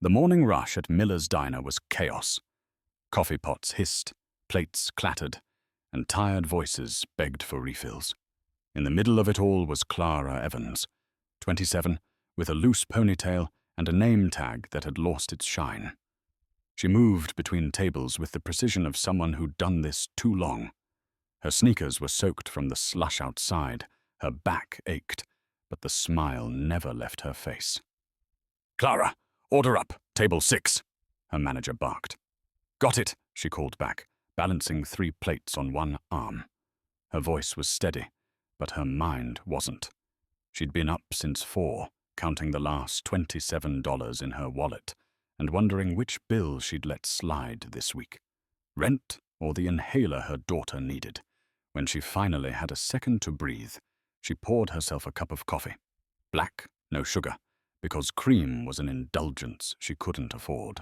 The morning rush at Miller's Diner was chaos. Coffee pots hissed, plates clattered, and tired voices begged for refills. In the middle of it all was Clara Evans, 27, with a loose ponytail and a name tag that had lost its shine. She moved between tables with the precision of someone who'd done this too long. Her sneakers were soaked from the slush outside, her back ached, but the smile never left her face. "Clara, order up, table 6, her manager barked. "Got it," she called back, balancing 3 plates on one arm. Her voice was steady, but her mind wasn't. She'd been up since 4, counting the last $27 in her wallet, and wondering which bill she'd let slide this week. Rent or the inhaler her daughter needed. When she finally had a second to breathe, she poured herself a cup of coffee. Black, no sugar, because cream was an indulgence she couldn't afford.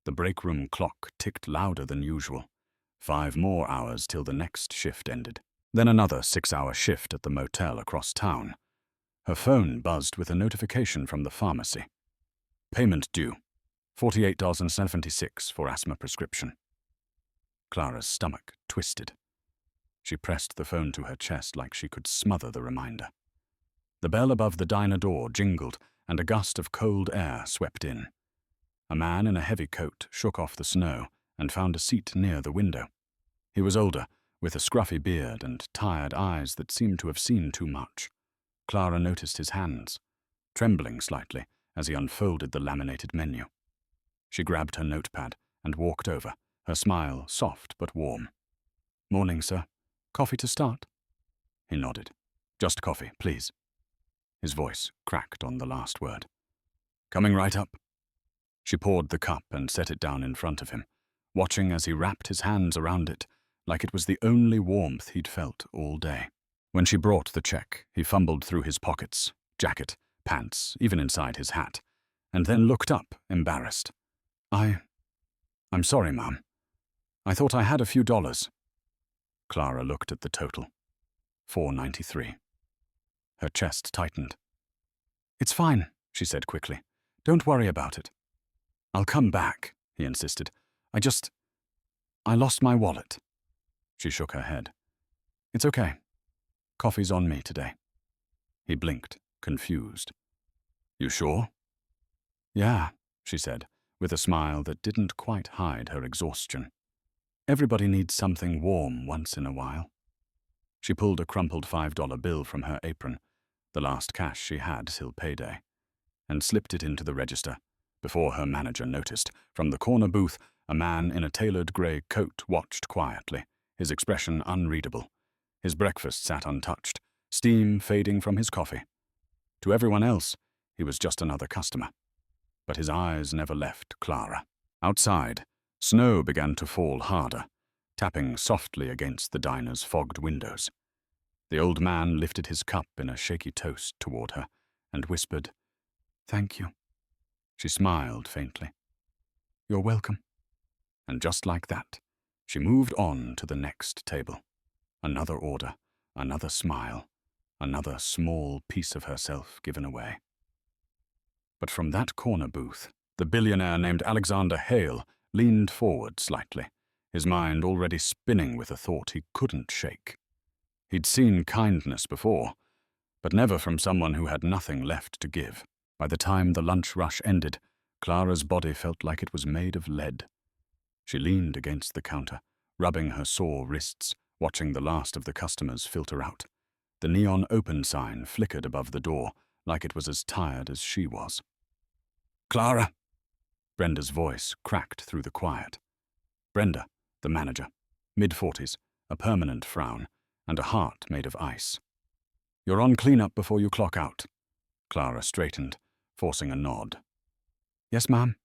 The break room clock ticked louder than usual. 5 more hours till the next shift ended. Then another 6-hour shift at the motel across town. Her phone buzzed with a notification from the pharmacy. Payment due. $48.76 for asthma prescription. Clara's stomach twisted. She pressed the phone to her chest like she could smother the reminder. The bell above the diner door jingled, and a gust of cold air swept in. A man in a heavy coat shook off the snow and found a seat near the window. He was older, with a scruffy beard and tired eyes that seemed to have seen too much. Clara noticed his hands, trembling slightly as he unfolded the laminated menu. She grabbed her notepad and walked over, her smile soft but warm. "Morning, sir. Coffee to start?" He nodded. "Just coffee, please." His voice cracked on the last word. "Coming right up." She poured the cup and set it down in front of him, watching as he wrapped his hands around it, like it was the only warmth he'd felt all day. When she brought the check, he fumbled through his pockets, jacket, pants, even inside his hat, and then looked up, embarrassed. I'm sorry, Mom. I thought I had a few dollars." Clara looked at the total. $4.93. Her chest tightened. "It's fine," she said quickly. "Don't worry about it." "I'll come back," he insisted. I lost my wallet." She shook her head. "It's okay. Coffee's on me today." He blinked, confused. "You sure?" "Yeah," she said, with a smile that didn't quite hide her exhaustion. "Everybody needs something warm once in a while." She pulled a crumpled $5 bill from her apron, the last cash she had till payday, and slipped it into the register before her manager noticed. From the corner booth, a man in a tailored grey coat watched quietly, his expression unreadable. His breakfast sat untouched, steam fading from his coffee. To everyone else, he was just another customer. But his eyes never left Clara. Outside, snow began to fall harder, tapping softly against the diner's fogged windows. The old man lifted his cup in a shaky toast toward her and whispered, "Thank you." She smiled faintly. "You're welcome." And just like that, she moved on to the next table. Another order, another smile, another small piece of herself given away. But from that corner booth, the billionaire named Alexander Hale leaned forward slightly, his mind already spinning with a thought he couldn't shake. He'd seen kindness before, but never from someone who had nothing left to give. By the time the lunch rush ended, Clara's body felt like it was made of lead. She leaned against the counter, rubbing her sore wrists, watching the last of the customers filter out. The neon open sign flickered above the door, like it was as tired as she was. "Clara!" Brenda's voice cracked through the quiet. Brenda, the manager, mid-40s, a permanent frown, and a heart made of ice. "You're on cleanup before you clock out." Clara straightened, forcing a nod. "Yes, ma'am."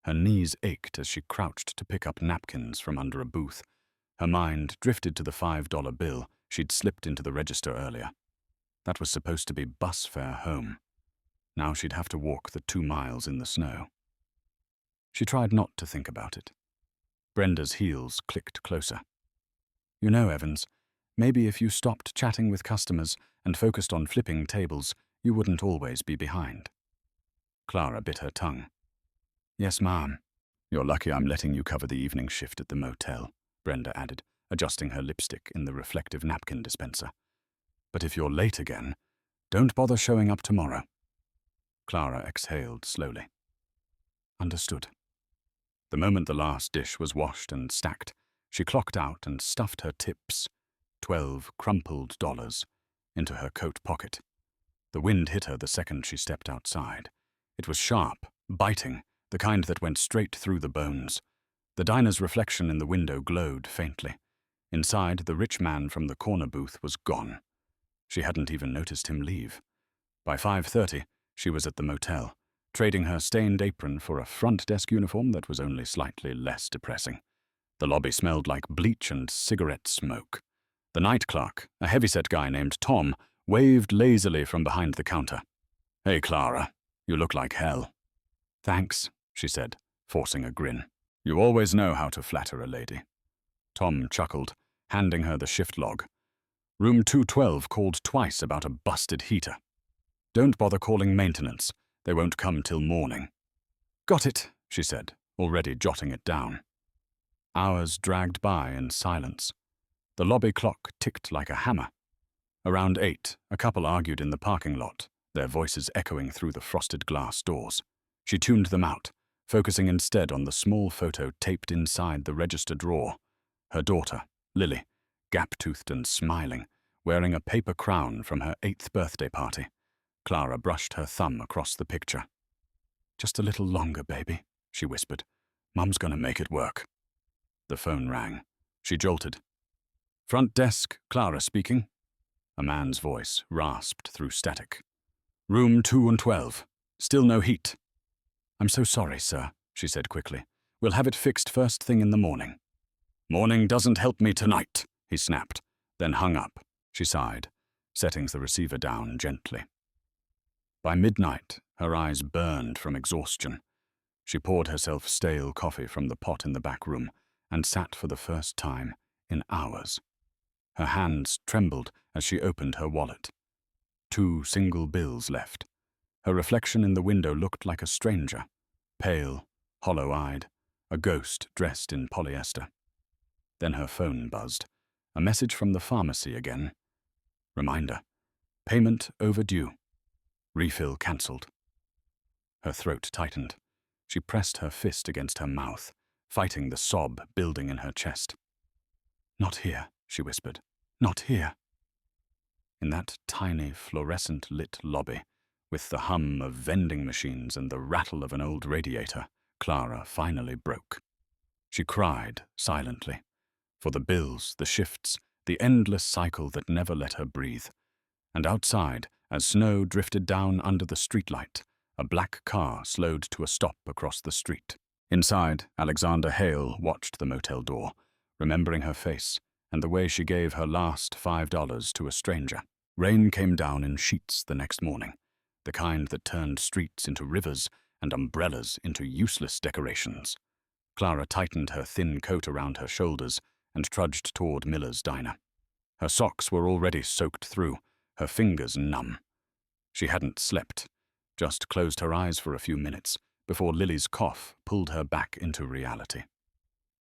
Her knees ached as she crouched to pick up napkins from under a booth. Her mind drifted to the $5 bill she'd slipped into the register earlier. That was supposed to be bus fare home. Now she'd have to walk the 2 miles in the snow. She tried not to think about it. Brenda's heels clicked closer. "You know, Evans, maybe if you stopped chatting with customers and focused on flipping tables, you wouldn't always be behind." Clara bit her tongue. Yes, ma'am. You're lucky I'm letting you cover the evening shift at the motel, Brenda added, adjusting her lipstick in the reflective napkin dispenser. But if you're late again, don't bother showing up tomorrow. Clara exhaled slowly. Understood. The moment the last dish was washed and stacked, she clocked out and stuffed her tips, 12 crumpled dollars, into her coat pocket. The wind hit her the second she stepped outside. It was sharp, biting, the kind that went straight through the bones. The diner's reflection in the window glowed faintly. Inside, the rich man from the corner booth was gone. She hadn't even noticed him leave. By 5:30, she was at the motel, trading her stained apron for a front desk uniform that was only slightly less depressing. The lobby smelled like bleach and cigarette smoke. The night clerk, a heavyset guy named Tom, waved lazily from behind the counter. "Hey, Clara, you look like hell." "Thanks," she said, forcing a grin. "You always know how to flatter a lady." Tom chuckled, handing her the shift log. "Room 212 called twice about a busted heater. Don't bother calling maintenance. They won't come till morning." "Got it," she said, already jotting it down. Hours dragged by in silence. The lobby clock ticked like a hammer. Around 8, a couple argued in the parking lot, their voices echoing through the frosted glass doors. She tuned them out, focusing instead on the small photo taped inside the register drawer. Her daughter, Lily, gap-toothed and smiling, wearing a paper crown from her 8th birthday party. Clara brushed her thumb across the picture. "Just a little longer, baby," she whispered. "Mum's gonna make it work." The phone rang. She jolted. "Front desk, Clara speaking." A man's voice rasped through static. "Room 212. Still no heat." "I'm so sorry, sir," she said quickly. "We'll have it fixed first thing in the morning." "Morning doesn't help me tonight," he snapped, then hung up. She sighed, setting the receiver down gently. By midnight, her eyes burned from exhaustion. She poured herself stale coffee from the pot in the back room and sat for the first time in hours. Her hands trembled as she opened her wallet. 2 single bills left. Her reflection in the window looked like a stranger, pale, hollow-eyed, a ghost dressed in polyester. Then her phone buzzed. A message from the pharmacy again. Reminder. Payment overdue. Refill cancelled. Her throat tightened. She pressed her fist against her mouth, fighting the sob building in her chest. "Not here," she whispered. "Not here." In that tiny, fluorescent-lit lobby, with the hum of vending machines and the rattle of an old radiator, Clara finally broke. She cried silently, for the bills, the shifts, the endless cycle that never let her breathe. And outside, as snow drifted down under the streetlight, a black car slowed to a stop across the street. Inside, Alexander Hale watched the motel door, remembering her face and the way she gave her last $5 to a stranger. Rain came down in sheets the next morning, the kind that turned streets into rivers and umbrellas into useless decorations. Clara tightened her thin coat around her shoulders and trudged toward Miller's diner. Her socks were already soaked through, her fingers numb. She hadn't slept, just closed her eyes for a few minutes before Lily's cough pulled her back into reality.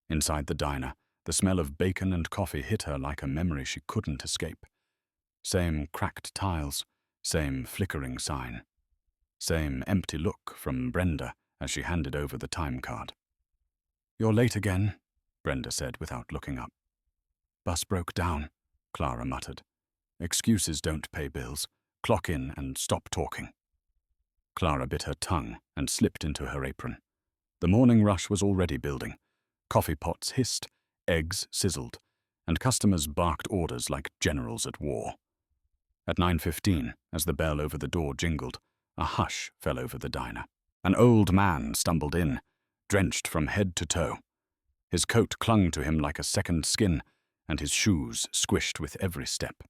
Inside the diner, the smell of bacon and coffee hit her like a memory she couldn't escape. Same cracked tiles, same flickering sign. Same empty look from Brenda as she handed over the time card. "You're late again," Brenda said without looking up. "Bus broke down," Clara muttered. "Excuses don't pay bills. Clock in and stop talking." Clara bit her tongue and slipped into her apron. The morning rush was already building. Coffee pots hissed, eggs sizzled, and customers barked orders like generals at war. At 9:15, as the bell over the door jingled, a hush fell over the diner. An old man stumbled in, drenched from head to toe. His coat clung to him like a second skin, and his shoes squished with every step.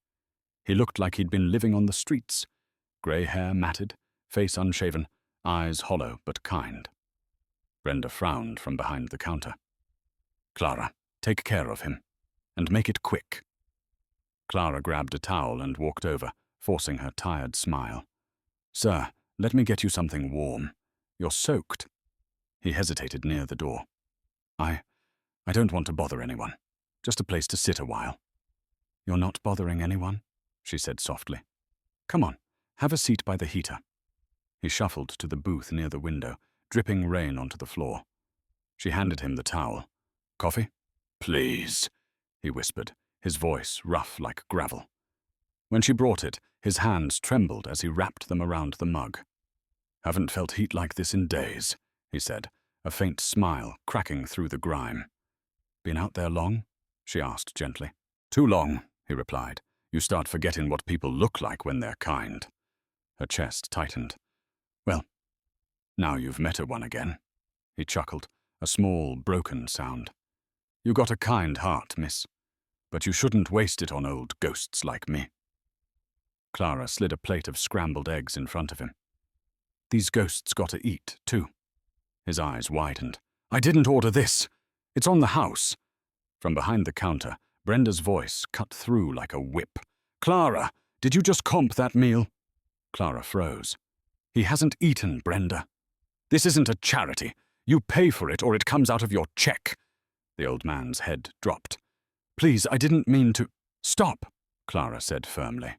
He looked like he'd been living on the streets, grey hair matted, face unshaven, eyes hollow but kind. Brenda frowned from behind the counter. "Clara, take care of him, and make it quick." Clara grabbed a towel and walked over, forcing her tired smile. "Sir, let me get you something warm. You're soaked." He hesitated near the door. I don't want to bother anyone. Just a place to sit a while." "You're not bothering anyone," she said softly. "Come on, have a seat by the heater." He shuffled to the booth near the window, dripping rain onto the floor. She handed him the towel. "Coffee?" "Please," he whispered, his voice rough like gravel. When she brought it, his hands trembled as he wrapped them around the mug. "Haven't felt heat like this in days," he said, a faint smile cracking through the grime. "Been out there long?" she asked gently. "Too long," he replied. "You start forgetting what people look like when they're kind." Her chest tightened. "Well, now you've met one again." He chuckled, a small, broken sound. "You got a kind heart, miss, but you shouldn't waste it on old ghosts like me." Clara slid a plate of scrambled eggs in front of him. "These ghosts gotta eat, too." His eyes widened. "I didn't order this. It's on the house." From behind the counter, Brenda's voice cut through like a whip. "Clara, did you just comp that meal?" Clara froze. "He hasn't eaten, Brenda. This isn't a charity. You pay for it or it comes out of your check." The old man's head dropped. "Please, I didn't mean to—" "Stop," Clara said firmly.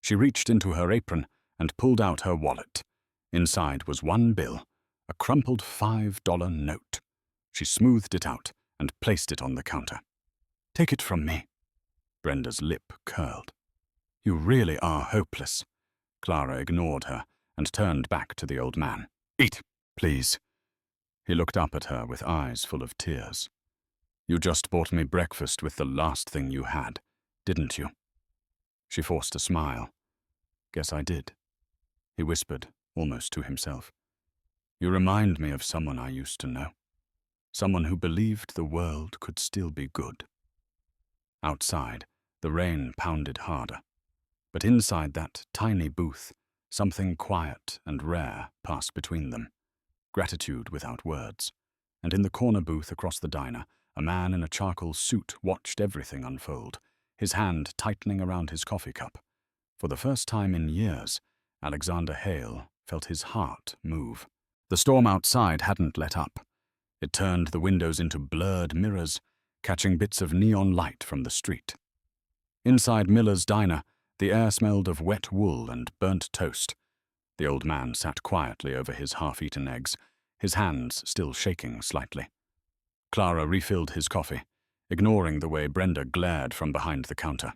She reached into her apron and pulled out her wallet. Inside was one bill, a crumpled $5 note. She smoothed it out and placed it on the counter. "Take it from me." Brenda's lip curled. "You really are hopeless." Clara ignored her and turned back to the old man. "Eat, please." He looked up at her with eyes full of tears. "You just bought me breakfast with the last thing you had, didn't you?" She forced a smile. "Guess I did," he whispered, almost to himself. "You remind me of someone I used to know. Someone who believed the world could still be good." Outside, the rain pounded harder. But inside that tiny booth, something quiet and rare passed between them. Gratitude without words. And in the corner booth across the diner, a man in a charcoal suit watched everything unfold, his hand tightening around his coffee cup. For the first time in years, Alexander Hale felt his heart move. The storm outside hadn't let up. It turned the windows into blurred mirrors, catching bits of neon light from the street. Inside Miller's diner, the air smelled of wet wool and burnt toast. The old man sat quietly over his half-eaten eggs, his hands still shaking slightly. Clara refilled his coffee, ignoring the way Brenda glared from behind the counter.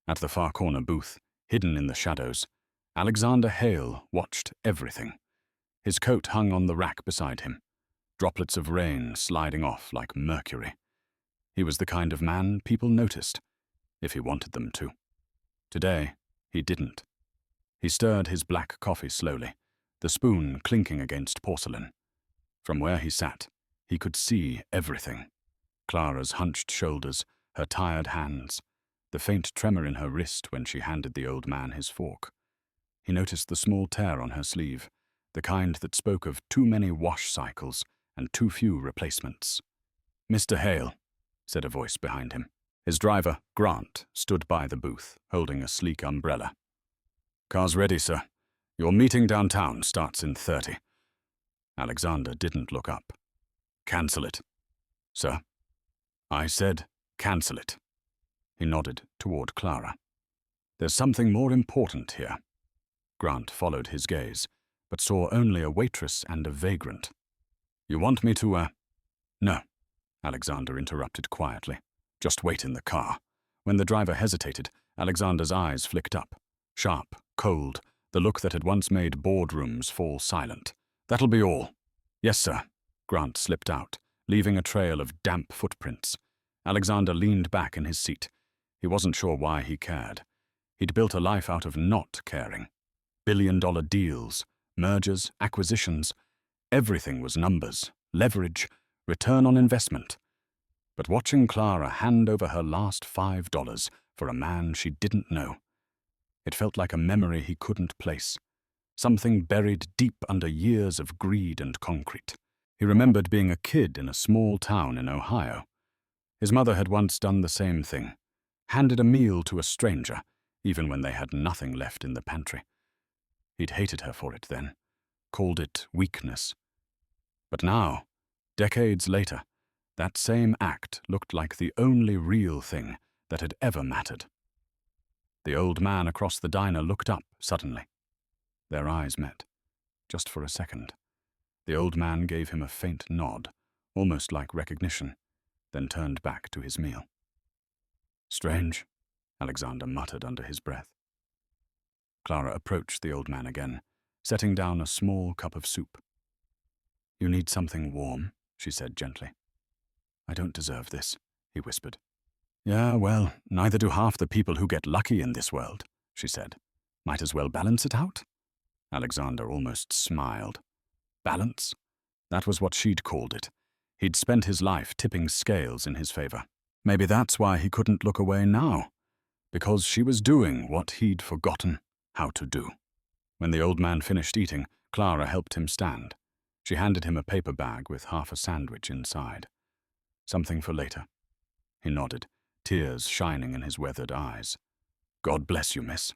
At the far corner booth, hidden in the shadows, Alexander Hale watched everything. His coat hung on the rack beside him, droplets of rain sliding off like mercury. He was the kind of man people noticed, if he wanted them to. Today, he didn't. He stirred his black coffee slowly, the spoon clinking against porcelain. From where he sat, he could see everything. Clara's hunched shoulders, her tired hands, the faint tremor in her wrist when she handed the old man his fork. He noticed the small tear on her sleeve, the kind that spoke of too many wash cycles and too few replacements. "Mr. Hale," said a voice behind him. His driver, Grant, stood by the booth, holding a sleek umbrella. "Car's ready, sir. Your meeting downtown starts in 30. Alexander didn't look up. "Cancel it." "Sir?" "I said cancel it." He nodded toward Clara. "There's something more important here." Grant followed his gaze, but saw only a waitress and a vagrant. "You want me to, No," Alexander interrupted quietly. "Just wait in the car." When the driver hesitated, Alexander's eyes flicked up. Sharp, cold, the look that had once made boardrooms fall silent. "That'll be all." "Yes, sir." Grant slipped out, leaving a trail of damp footprints. Alexander leaned back in his seat. He wasn't sure why he cared. He'd built a life out of not caring. $1 billion deals, mergers, acquisitions. Everything was numbers, leverage, return on investment. But watching Clara hand over her last $5 for a man she didn't know, it felt like a memory he couldn't place, something buried deep under years of greed and concrete. He remembered being a kid in a small town in Ohio. His mother had once done the same thing, handed a meal to a stranger, even when they had nothing left in the pantry. He'd hated her for it then, called it weakness. But now, decades later, that same act looked like the only real thing that had ever mattered. The old man across the diner looked up suddenly. Their eyes met, just for a second. The old man gave him a faint nod, almost like recognition, then turned back to his meal. "Strange," Alexander muttered under his breath. Clara approached the old man again, setting down a small cup of soup. "You need something warm," she said gently. "I don't deserve this," he whispered. "Yeah, well, neither do half the people who get lucky in this world," she said. "Might as well balance it out." Alexander almost smiled. Balance? That was what she'd called it. He'd spent his life tipping scales in his favor. Maybe that's why he couldn't look away now, because she was doing what he'd forgotten how to do. When the old man finished eating, Clara helped him stand. She handed him a paper bag with half a sandwich inside. "Something for later." He nodded, tears shining in his weathered eyes. "God bless you, miss.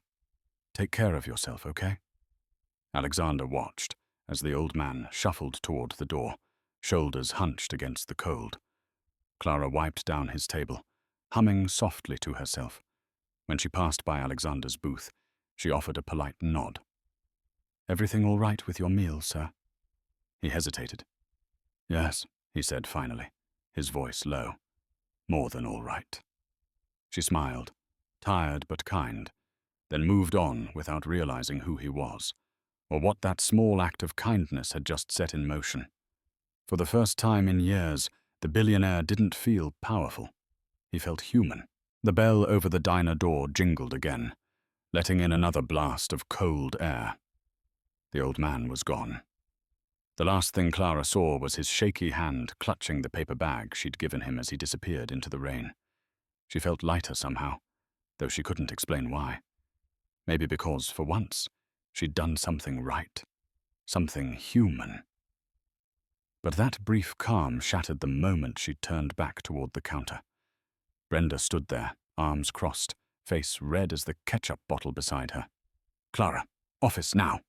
Take care of yourself, okay?" Alexander watched as the old man shuffled toward the door, shoulders hunched against the cold. Clara wiped down his table, humming softly to herself. When she passed by Alexander's booth, she offered a polite nod. "Everything all right with your meal, sir?" He hesitated. "Yes," he said finally, his voice low. "More than all right." She smiled, tired but kind, then moved on without realizing who he was, or what that small act of kindness had just set in motion. For the first time in years, the billionaire didn't feel powerful. He felt human. The bell over the diner door jingled again, letting in another blast of cold air. The old man was gone. The last thing Clara saw was his shaky hand clutching the paper bag she'd given him as he disappeared into the rain. She felt lighter somehow, though she couldn't explain why. Maybe because, for once, she'd done something right, something human. But that brief calm shattered the moment she turned back toward the counter. Brenda stood there, arms crossed, face red as the ketchup bottle beside her. "Clara, office now."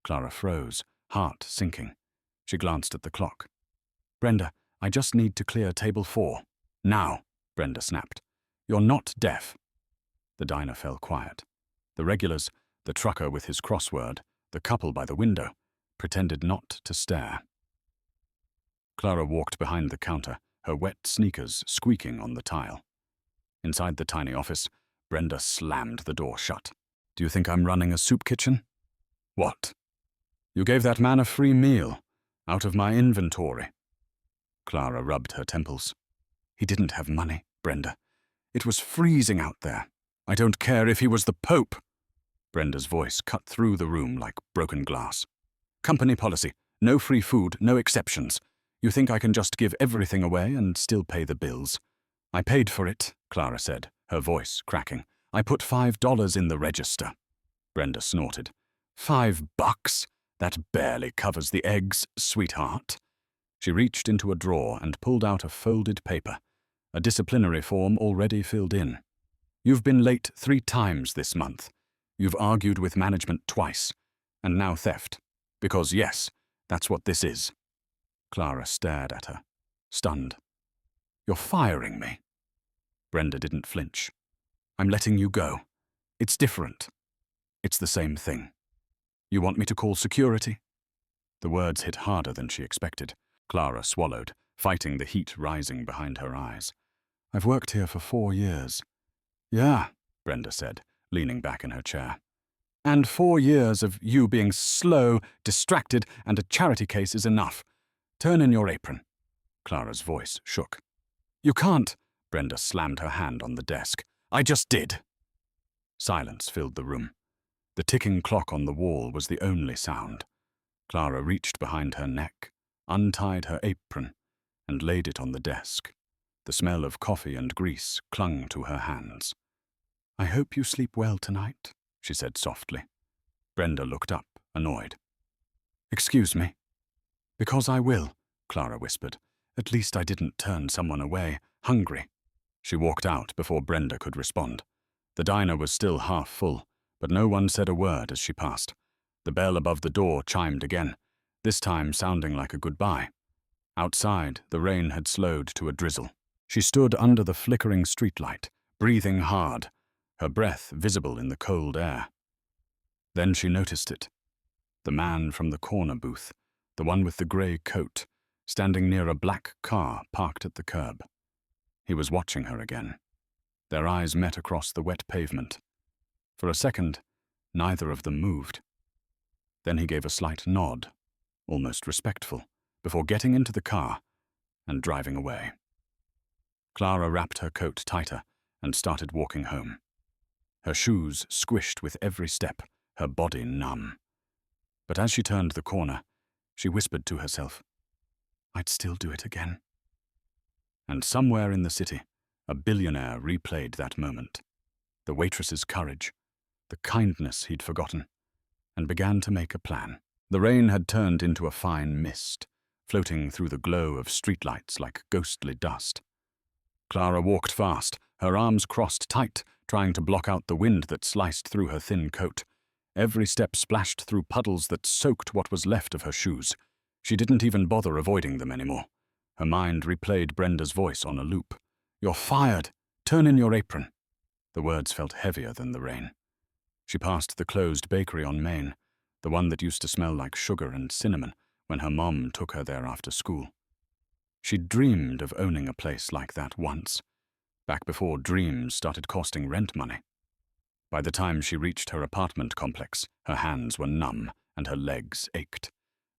Clara froze, heart sinking. She glanced at the clock. "Brenda, I just need to clear table 4. Now," Brenda snapped. "You're not deaf." The diner fell quiet. The regulars, the trucker with his crossword, the couple by the window, pretended not to stare. Clara walked behind the counter, her wet sneakers squeaking on the tile. Inside the tiny office, Brenda slammed the door shut. "Do you think I'm running a soup kitchen?" "What?" "You gave that man a free meal, out of my inventory." Clara rubbed her temples. "He didn't have money, Brenda. It was freezing out there. I don't care if he was the Pope." Brenda's voice cut through the room like broken glass. "Company policy. No free food, no exceptions. You think I can just give everything away and still pay the bills?" "I paid for it," Clara said, her voice cracking. "I put $5 in the register." Brenda snorted. $5? That barely covers the eggs, sweetheart." She reached into a drawer and pulled out a folded paper, a disciplinary form already filled in. "You've been late 3 times this month. You've argued with management twice, and now theft. Because yes, that's what this is." Clara stared at her, stunned. "You're firing me." Brenda didn't flinch. "I'm letting you go. It's different. It's the same thing. You want me to call security?" The words hit harder than she expected. Clara swallowed, fighting the heat rising behind her eyes. "I've worked here for 4 years. "Yeah," Brenda said, leaning back in her chair. "And 4 years of you being slow, distracted, and a charity case is enough. Turn in your apron." Clara's voice shook. "You can't." Brenda slammed her hand on the desk. "I just did." Silence filled the room. The ticking clock on the wall was the only sound. Clara reached behind her neck, untied her apron, and laid it on the desk. The smell of coffee and grease clung to her hands. "I hope you sleep well tonight," she said softly. Brenda looked up, annoyed. "Excuse me." "Because I will," Clara whispered. "At least I didn't turn someone away, hungry." She walked out before Brenda could respond. The diner was still half full, but no one said a word as she passed. The bell above the door chimed again. this time sounding like a goodbye. Outside, the rain had slowed to a drizzle. She stood under the flickering streetlight, breathing hard, her breath visible in the cold air. Then she noticed it. The man from the corner booth, the one with the grey coat, standing near a black car parked at the curb. He was watching her again. Their eyes met across the wet pavement. For a second, neither of them moved. Then he gave a slight nod, almost respectful, before getting into the car and driving away. Clara wrapped her coat tighter and started walking home. Her shoes squished with every step, her body numb. But as she turned the corner, she whispered to herself, "I'd still do it again." And somewhere in the city, a billionaire replayed that moment, the waitress's courage, the kindness he'd forgotten, and began to make a plan. The rain had turned into a fine mist, floating through the glow of streetlights like ghostly dust. Clara walked fast, her arms crossed tight, trying to block out the wind that sliced through her thin coat. Every step splashed through puddles that soaked what was left of her shoes. She didn't even bother avoiding them anymore. Her mind replayed Brenda's voice on a loop. "You're fired! Turn in your apron!" The words felt heavier than the rain. She passed the closed bakery on Main, the one that used to smell like sugar and cinnamon when her mom took her there after school. She'd dreamed of owning a place like that once, back before dreams started costing rent money. By the time she reached her apartment complex, her hands were numb and her legs ached.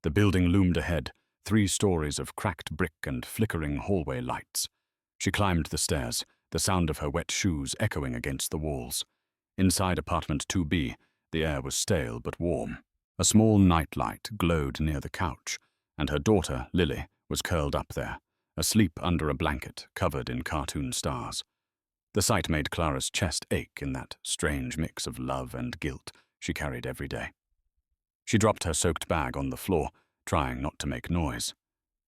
The building loomed ahead, 3 stories of cracked brick and flickering hallway lights. She climbed the stairs, the sound of her wet shoes echoing against the walls. Inside apartment 2B, the air was stale but warm. A small nightlight glowed near the couch, and her daughter, Lily, was curled up there, asleep under a blanket covered in cartoon stars. The sight made Clara's chest ache in that strange mix of love and guilt she carried every day. She dropped her soaked bag on the floor, trying not to make noise.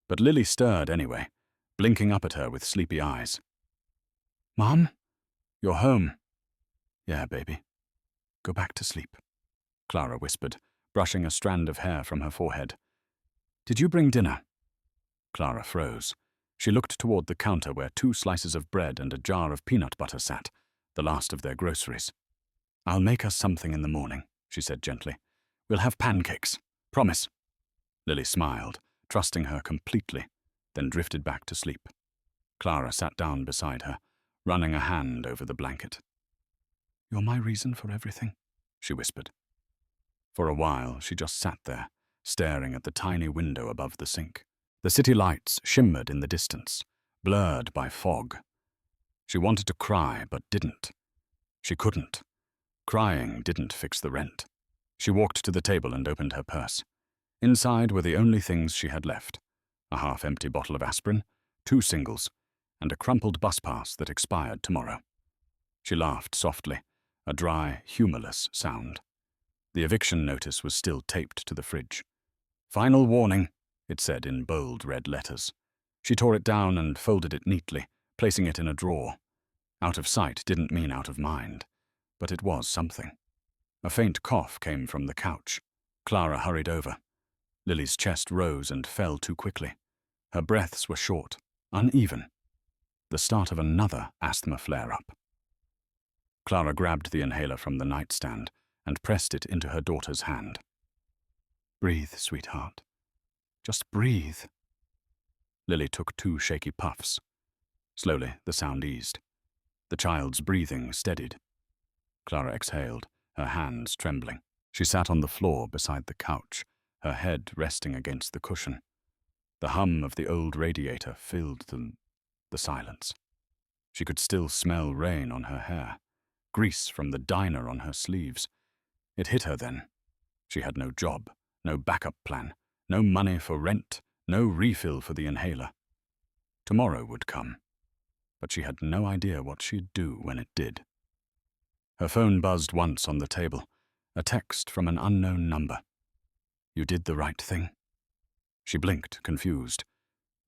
But Lily stirred anyway, blinking up at her with sleepy eyes. "Mom? You're home." "Yeah, baby. Go back to sleep," Clara whispered, brushing a strand of hair from her forehead. "Did you bring dinner?" Clara froze. She looked toward the counter where 2 slices of bread and a jar of peanut butter sat, the last of their groceries. "I'll make us something in the morning," she said gently. "We'll have pancakes. Promise." Lily smiled, trusting her completely, then drifted back to sleep. Clara sat down beside her, running a hand over the blanket. "You're my reason for everything," she whispered. For a while, she just sat there, staring at the tiny window above the sink. The city lights shimmered in the distance, blurred by fog. She wanted to cry, but didn't. She couldn't. Crying didn't fix the rent. She walked to the table and opened her purse. Inside were the only things she had left: a half-empty bottle of aspirin, 2 singles, and a crumpled bus pass that expired tomorrow. She laughed softly, a dry, humorless sound. The eviction notice was still taped to the fridge. "Final warning," it said in bold red letters. She tore it down and folded it neatly, placing it in a drawer. Out of sight didn't mean out of mind, but it was something. A faint cough came from the couch. Clara hurried over. Lily's chest rose and fell too quickly. Her breaths were short, uneven. The start of another asthma flare-up. Clara grabbed the inhaler from the nightstand and pressed it into her daughter's hand. "Breathe, sweetheart. Just breathe." Lily took 2 shaky puffs. Slowly, the sound eased. The child's breathing steadied. Clara exhaled, her hands trembling. She sat on the floor beside the couch, her head resting against the cushion. The hum of the old radiator filled the silence. She could still smell rain on her hair, grease from the diner on her sleeves. It hit her then. She had no job, no backup plan, no money for rent, no refill for the inhaler. Tomorrow would come, but she had no idea what she'd do when it did. Her phone buzzed once on the table, a text from an unknown number. "You did the right thing." She blinked, confused.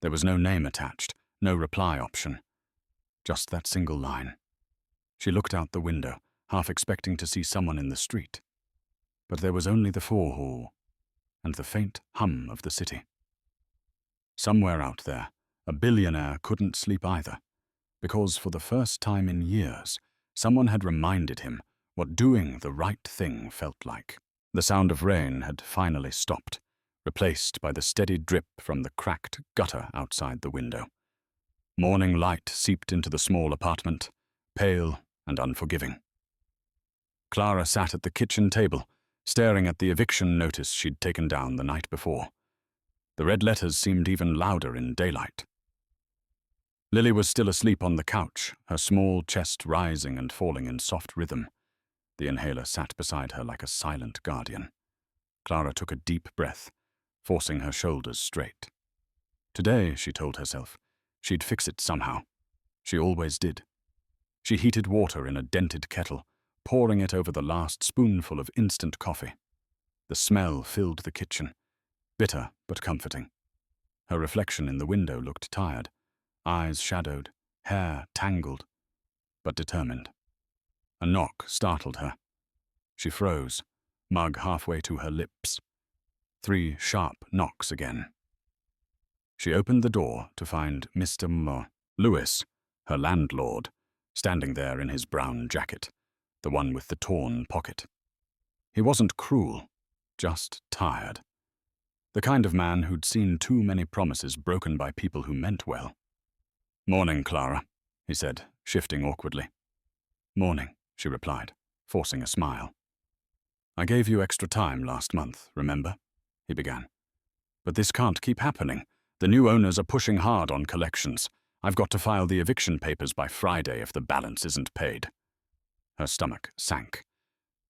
There was no name attached, no reply option. Just that single line. She looked out the window, half expecting to see someone in the street. But there was only the 4 hall, and the faint hum of the city. Somewhere out there, a billionaire couldn't sleep either, because for the first time in years, someone had reminded him what doing the right thing felt like. The sound of rain had finally stopped, replaced by the steady drip from the cracked gutter outside the window. Morning light seeped into the small apartment, pale and unforgiving. Clara sat at the kitchen table, staring at the eviction notice she'd taken down the night before. The red letters seemed even louder in daylight. Lily was still asleep on the couch, her small chest rising and falling in soft rhythm. The inhaler sat beside her like a silent guardian. Clara took a deep breath, forcing her shoulders straight. Today, she told herself, she'd fix it somehow. She always did. She heated water in a dented kettle, pouring it over the last spoonful of instant coffee. The smell filled the kitchen, bitter but comforting. Her reflection in the window looked tired, eyes shadowed, hair tangled, but determined. A knock startled her. She froze, mug halfway to her lips. 3 sharp knocks again. She opened the door to find Mr. Lewis, her landlord, standing there in his brown jacket, the one with the torn pocket. He wasn't cruel, just tired. The kind of man who'd seen too many promises broken by people who meant well. "Morning, Clara," he said, shifting awkwardly. "Morning," she replied, forcing a smile. "I gave you extra time last month, remember?" he began. "But this can't keep happening. The new owners are pushing hard on collections. I've got to file the eviction papers by Friday if the balance isn't paid." Her stomach sank.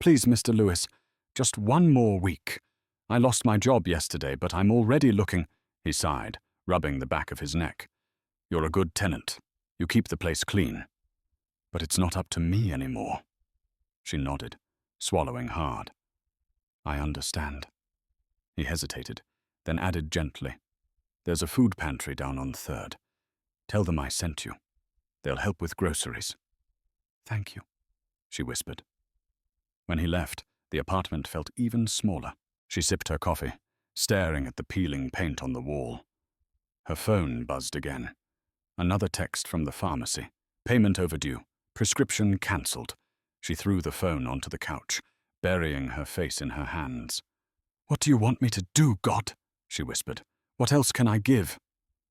"Please, Mr. Lewis, just 1 more week. I lost my job yesterday, but I'm already looking," he sighed, rubbing the back of his neck. "You're a good tenant. You keep the place clean. But it's not up to me anymore." She nodded, swallowing hard. "I understand." He hesitated, then added gently, "There's a food pantry down on 3rd. Tell them I sent you. They'll help with groceries." "Thank you," she whispered. When he left, the apartment felt even smaller. She sipped her coffee, staring at the peeling paint on the wall. Her phone buzzed again. Another text from the pharmacy. Payment overdue. Prescription cancelled. She threw the phone onto the couch, burying her face in her hands. "What do you want me to do, God?" she whispered. "What else can I give?"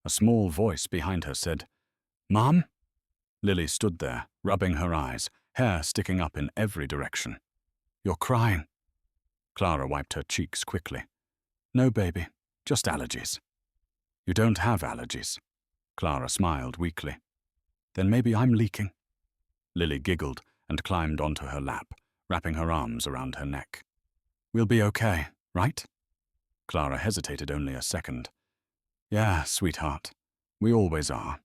A small voice behind her said, "Mom?" Lily stood there, rubbing her eyes, hair sticking up in every direction. "You're crying." Clara wiped her cheeks quickly. "No, baby, just allergies." "You don't have allergies." Clara smiled weakly. "Then maybe I'm leaking." Lily giggled and climbed onto her lap, wrapping her arms around her neck. "We'll be okay, right?" Clara hesitated only a second. "Yeah, sweetheart. We always are."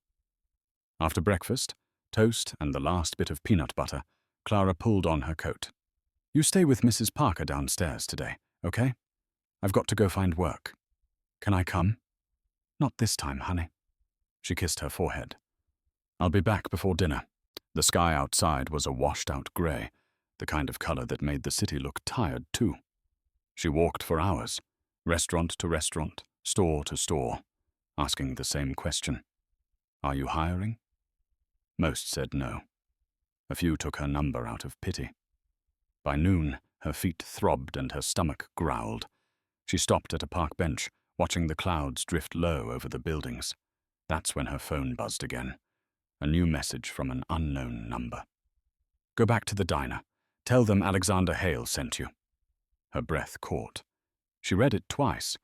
After breakfast, toast and the last bit of peanut butter, Clara pulled on her coat. "You stay with Mrs. Parker downstairs today, okay? I've got to go find work. Can I come?" "Not this time, honey." She kissed her forehead. "I'll be back before dinner." The sky outside was a washed-out grey, the kind of color that made the city look tired too. She walked for hours, restaurant to restaurant, store to store, asking the same question. "Are you hiring?" Most said no. A few took her number out of pity. By noon, her feet throbbed and her stomach growled. She stopped at a park bench, watching the clouds drift low over the buildings. That's when her phone buzzed again. A new message from an unknown number. "Go back to the diner. Tell them Alexander Hale sent you." Her breath caught. She read it twice,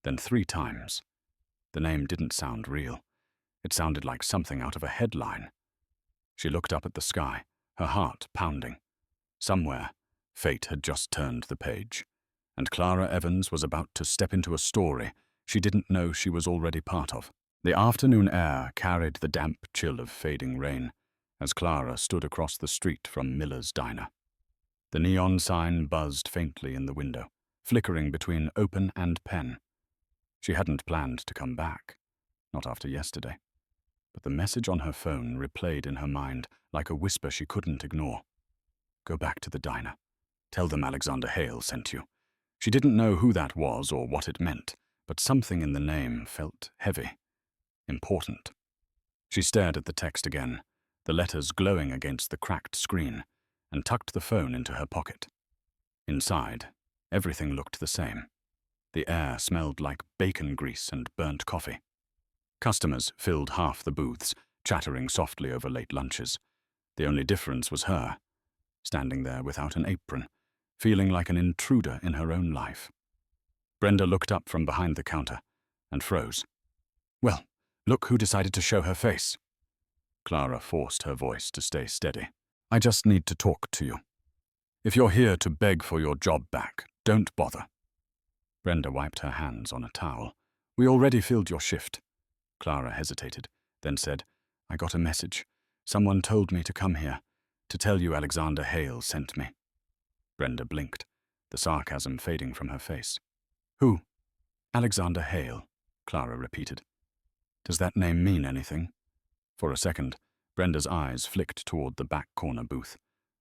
then 3 times. The name didn't sound real. It sounded like something out of a headline. She looked up at the sky, her heart pounding. Somewhere, fate had just turned the page, and Clara Evans was about to step into a story she didn't know she was already part of. The afternoon air carried the damp chill of fading rain as Clara stood across the street from Miller's Diner. The neon sign buzzed faintly in the window, flickering between open and pen. She hadn't planned to come back, not after yesterday, but the message on her phone replayed in her mind like a whisper she couldn't ignore. "Go back to the diner. Tell them Alexander Hale sent you." She didn't know who that was or what it meant, but something in the name felt heavy, important. She stared at the text again, the letters glowing against the cracked screen, and tucked the phone into her pocket. Inside, everything looked the same. The air smelled like bacon grease and burnt coffee. Customers filled half the booths, chattering softly over late lunches. The only difference was her, standing there without an apron, feeling like an intruder in her own life. Brenda looked up from behind the counter and froze. "Well, look who decided to show her face." Clara forced her voice to stay steady. "I just need to talk to you. If you're here to beg for your job back, don't bother." Brenda wiped her hands on a towel. "We already filled your shift." Clara hesitated, then said, "I got a message. Someone told me to come here, to tell you Alexander Hale sent me." Brenda blinked, the sarcasm fading from her face. "Who?" "Alexander Hale," Clara repeated. "Does that name mean anything?" For a second, Brenda's eyes flicked toward the back corner booth,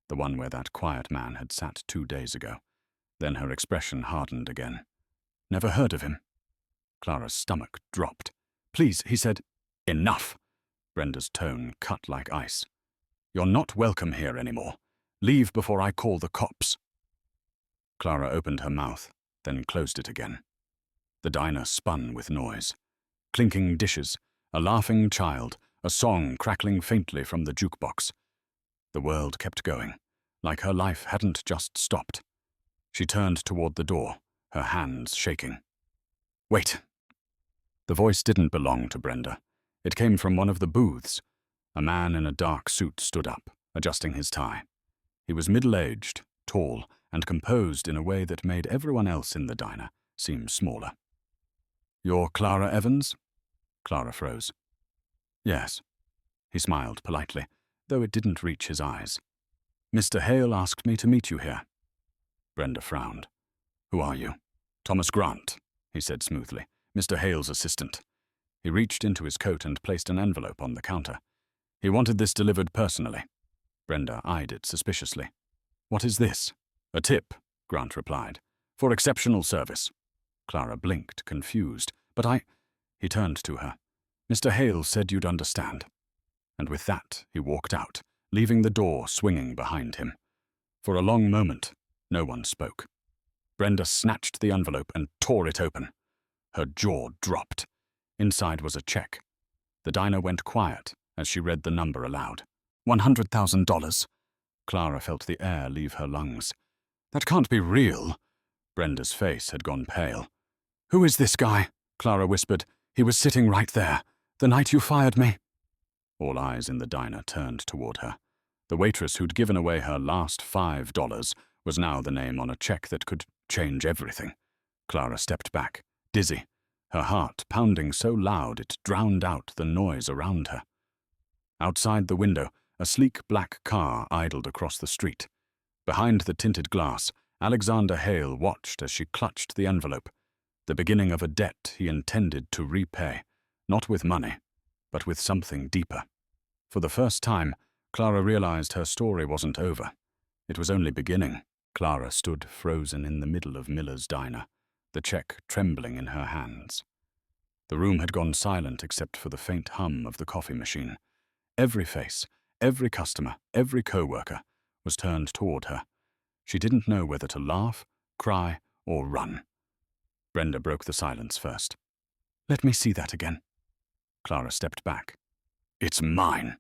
the one where that quiet man had sat 2 days ago. Then her expression hardened again. "Never heard of him." Clara's stomach dropped. "Please," he said. "Enough!" Brenda's tone cut like ice. "You're not welcome here anymore. Leave before I call the cops." Clara opened her mouth, then closed it again. The diner spun with noise. Clinking dishes, a laughing child, a song crackling faintly from the jukebox. The world kept going, like her life hadn't just stopped. She turned toward the door, her hands shaking. "Wait." The voice didn't belong to Brenda. It came from one of the booths. A man in a dark suit stood up, adjusting his tie. He was middle-aged, tall, and composed in a way that made everyone else in the diner seem smaller. "You're Clara Evans?" Clara froze. "Yes." He smiled politely, though it didn't reach his eyes. "Mr. Hale asked me to meet you here." Brenda frowned. "Who are you?" "Thomas Grant," he said smoothly, "Mr. Hale's assistant." He reached into his coat and placed an envelope on the counter. "He wanted this delivered personally." Brenda eyed it suspiciously. "What is this?" "A tip," Grant replied, "for exceptional service." Clara blinked, confused. "But He turned to her. "Mr. Hale said you'd understand." And with that, he walked out, leaving the door swinging behind him. For a long moment, no one spoke. Brenda snatched the envelope and tore it open. Her jaw dropped. Inside was a check. The diner went quiet as she read the number aloud. $100,000. Clara felt the air leave her lungs. "That can't be real." Brenda's face had gone pale. "Who is this guy?" Clara whispered. "He was sitting right there, the night you fired me." All eyes in the diner turned toward her. The waitress who'd given away her last $5 was now the name on a check that could change everything. Clara stepped back, dizzy, her heart pounding so loud it drowned out the noise around her. Outside the window, a sleek black car idled across the street. Behind the tinted glass, Alexander Hale watched as she clutched the envelope, the beginning of a debt he intended to repay, not with money, but with something deeper. For the first time, Clara realized her story wasn't over. It was only beginning. Clara stood frozen in the middle of Miller's diner, the check trembling in her hands. The room had gone silent except for the faint hum of the coffee machine. Every face, every customer, every co-worker was turned toward her. She didn't know whether to laugh, cry, or run. Brenda broke the silence first. "Let me see that again." Clara stepped back. "It's mine."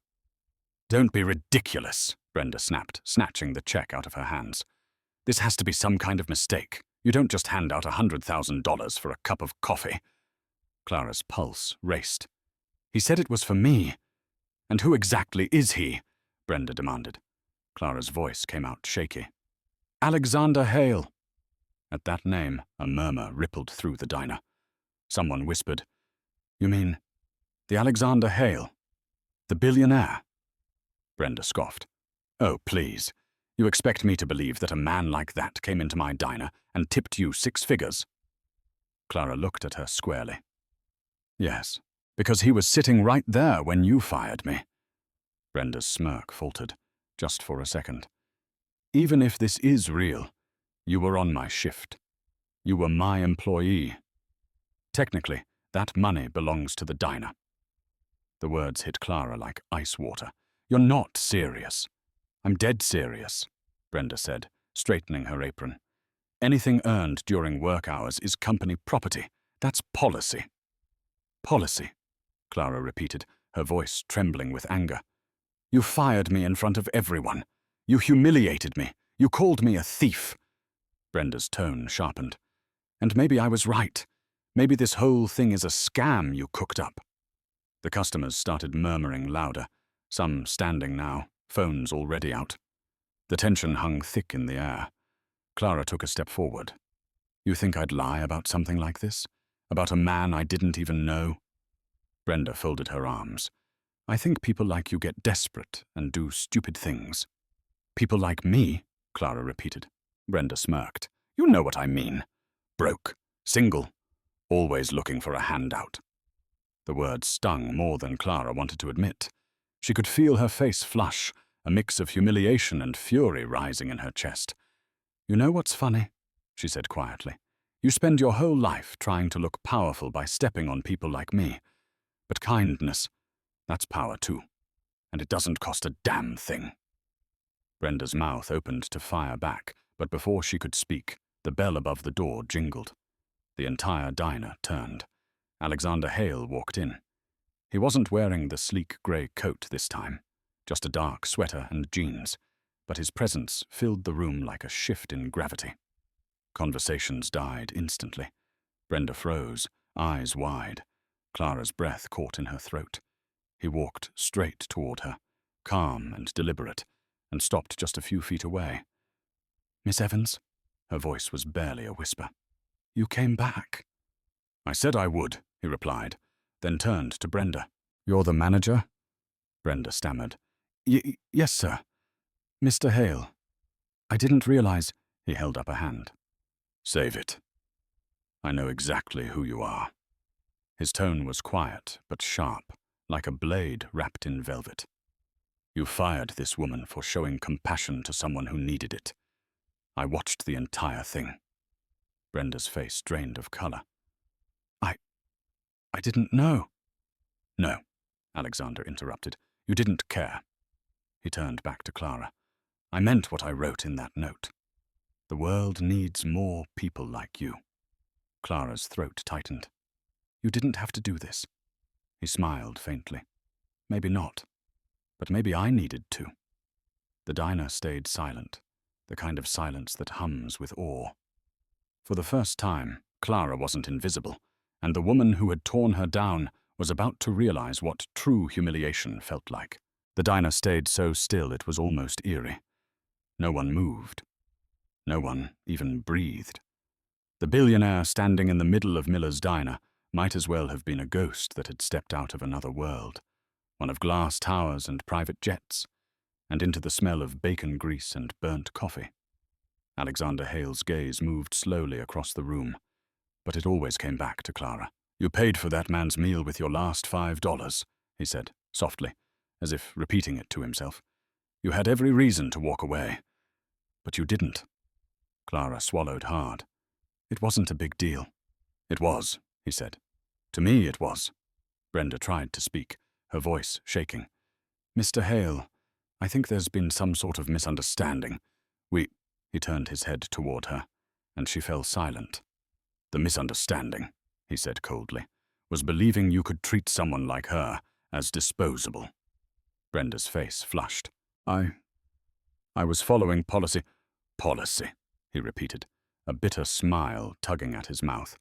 "Don't be ridiculous," Brenda snapped, snatching the check out of her hands. "This has to be some kind of mistake. You don't just hand out $100,000 for a cup of coffee." Clara's pulse raced. "He said it was for me." "And who exactly is he?" Brenda demanded. Clara's voice came out shaky. "Alexander Hale." At that name, a murmur rippled through the diner. Someone whispered, "You mean the Alexander Hale? The billionaire?" Brenda scoffed. "Oh, please. You expect me to believe that a man like that came into my diner and tipped you 6 figures?" Clara looked at her squarely. "Yes, because he was sitting right there when you fired me." Brenda's smirk faltered, just for a second. "Even if this is real, you were on my shift." You were my employee. Technically, that money belongs to the diner. The words hit Clara like ice water. You're not serious. I'm dead serious, Brenda said, straightening her apron. Anything earned during work hours is company property. That's policy. Policy, Clara repeated, her voice trembling with anger. You fired me in front of everyone. You humiliated me. You called me a thief. Brenda's tone sharpened. And maybe I was right. Maybe this whole thing is a scam you cooked up. The customers started murmuring louder, some standing now, phones already out. The tension hung thick in the air. Clara took a step forward. You think I'd lie about something like this? About a man I didn't even know? Brenda folded her arms. I think people like you get desperate and do stupid things. People like me? Clara repeated. Brenda smirked. You know what I mean. Broke, single, always looking for a handout. The words stung more than Clara wanted to admit. She could feel her face flush, a mix of humiliation and fury rising in her chest. You know what's funny? She said quietly. You spend your whole life trying to look powerful by stepping on people like me. But kindness, that's power too. And it doesn't cost a damn thing. Brenda's mouth opened to fire back, but before she could speak, the bell above the door jingled. The entire diner turned. Alexander Hale walked in. He wasn't wearing the sleek grey coat this time, just a dark sweater and jeans, but his presence filled the room like a shift in gravity. Conversations died instantly. Brenda froze, eyes wide. Clara's breath caught in her throat. He walked straight toward her, calm and deliberate, and stopped just a few feet away. Miss Evans? Her voice was barely a whisper. You came back. I said I would, he replied, then turned to Brenda. You're the manager? Brenda stammered. Yes, sir. Mr. Hale. I didn't realize. He held up a hand. Save it. I know exactly who you are. His tone was quiet but sharp, like a blade wrapped in velvet. You fired this woman for showing compassion to someone who needed it. I watched the entire thing. Brenda's face drained of color. I didn't know. No, Alexander interrupted. You didn't care. He turned back to Clara. I meant what I wrote in that note. The world needs more people like you. Clara's throat tightened. You didn't have to do this. He smiled faintly. Maybe not, but maybe I needed to. The diner stayed silent, the kind of silence that hums with awe. For the first time, Clara wasn't invisible, and the woman who had torn her down was about to realize what true humiliation felt like. The diner stayed so still it was almost eerie. No one moved. No one even breathed. The billionaire standing in the middle of Miller's diner might as well have been a ghost that had stepped out of another world, one of glass towers and private jets, and into the smell of bacon grease and burnt coffee. Alexander Hale's gaze moved slowly across the room, but it always came back to Clara. You paid for that man's meal with your last $5, he said, softly, as if repeating it to himself. You had every reason to walk away, but you didn't. Clara swallowed hard. It wasn't a big deal. It was, he said. To me it was. Brenda tried to speak, her voice shaking. Mr. Hale, I think there's been some sort of misunderstanding. He turned his head toward her, and she fell silent. The misunderstanding, he said coldly, was believing you could treat someone like her as disposable. Brenda's face flushed. I was following policy. Policy, he repeated, a bitter smile tugging at his mouth.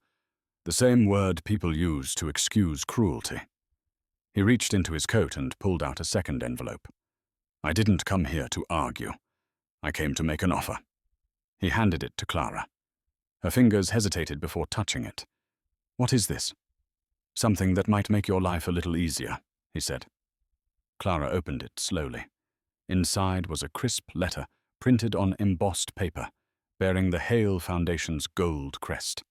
The same word people use to excuse cruelty. He reached into his coat and pulled out a second envelope. I didn't come here to argue. I came to make an offer. He handed it to Clara. Her fingers hesitated before touching it. What is this? Something that might make your life a little easier, he said. Clara opened it slowly. Inside was a crisp letter printed on embossed paper, bearing the Hale Foundation's gold crest.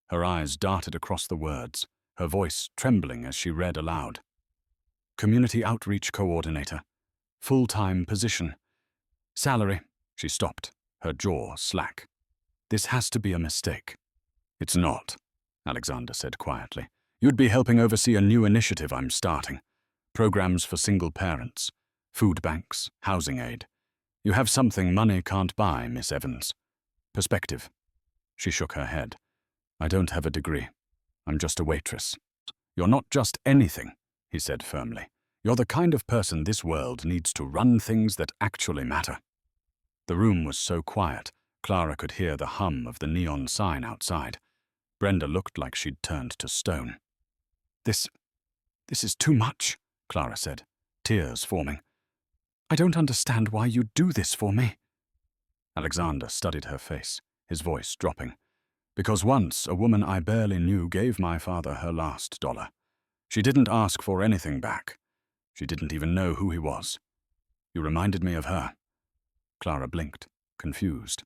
Her eyes darted across the words, her voice trembling as she read aloud. Community Outreach Coordinator. Full-time position. Salary. She stopped, her jaw slack. This has to be a mistake. It's not, Alexander said quietly. You'd be helping oversee a new initiative I'm starting. Programs for single parents, food banks, housing aid. You have something money can't buy, Miss Evans. Perspective. She shook her head. I don't have a degree. I'm just a waitress. You're not just anything, he said firmly. You're the kind of person this world needs to run things that actually matter. The room was so quiet, Clara could hear the hum of the neon sign outside. Brenda looked like she'd turned to stone. This is too much, Clara said, tears forming. I don't understand why you do this for me. Alexander studied her face, his voice dropping. Because once a woman I barely knew gave my father her last $1. She didn't ask for anything back. She didn't even know who he was. You reminded me of her. Clara blinked, confused.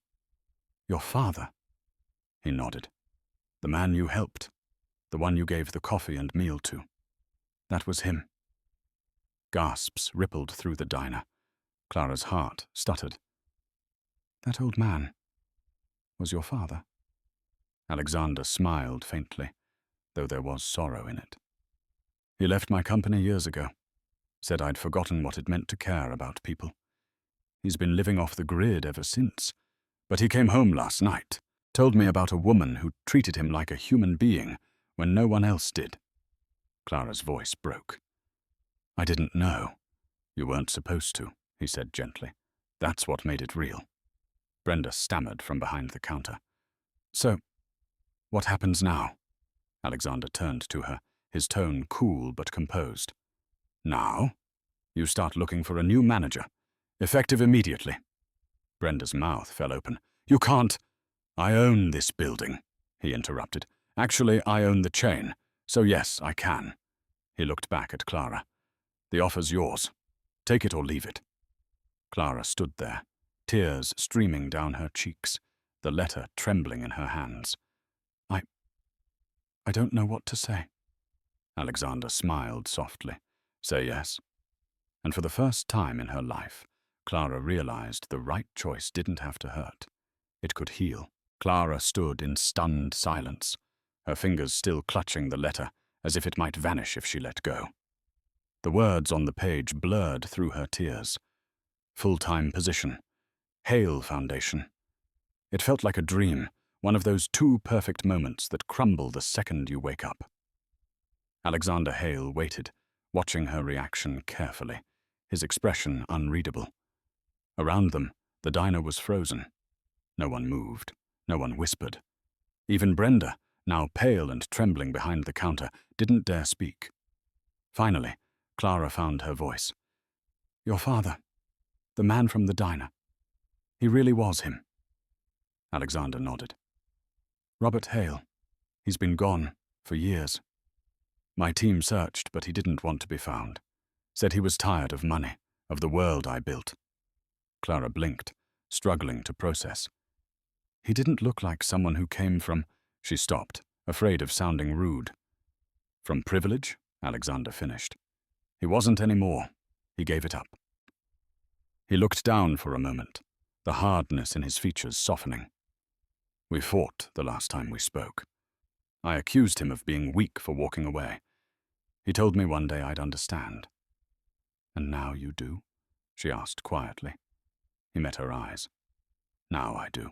Your father? He nodded. The man you helped. The one you gave the coffee and meal to. That was him. Gasps rippled through the diner. Clara's heart stuttered. That old man was your father? Alexander smiled faintly, though there was sorrow in it. He left my company years ago. Said I'd forgotten what it meant to care about people. He's been living off the grid ever since. But he came home last night, told me about a woman who treated him like a human being when no one else did. Clara's voice broke. I didn't know. You weren't supposed to, he said gently. That's what made it real. Brenda stammered from behind the counter. So, what happens now? Alexander turned to her, his tone cool but composed. Now, you start looking for a new manager, effective immediately. Brenda's mouth fell open. You can't. I own this building, he interrupted. Actually, I own the chain, so yes, I can. He looked back at Clara. The offer's yours. Take it or leave it. Clara stood there, tears streaming down her cheeks, the letter trembling in her hands. I don't know what to say. Alexander smiled softly. Say yes. And for the first time in her life, Clara realized the right choice didn't have to hurt. It could heal. Clara stood in stunned silence, her fingers still clutching the letter, as if it might vanish if she let go. The words on the page blurred through her tears. Full-time position. Hale Foundation. It felt like a dream, one of those two perfect moments that crumble the second you wake up. Alexander Hale waited, watching her reaction carefully, his expression unreadable. Around them, the diner was frozen. No one moved, no one whispered. Even Brenda, now pale and trembling behind the counter, didn't dare speak. Finally, Clara found her voice. Your father, the man from the diner. He really was him. Alexander nodded. Robert Hale. He's been gone for years. My team searched, but he didn't want to be found. Said he was tired of money, of the world I built. Clara blinked, struggling to process. He didn't look like someone who came from... She stopped, afraid of sounding rude. From privilege? Alexander finished. He wasn't anymore. He gave it up. He looked down for a moment, the hardness in his features softening. We fought the last time we spoke. I accused him of being weak for walking away. He told me one day I'd understand. And now you do? She asked quietly. He met her eyes. Now I do.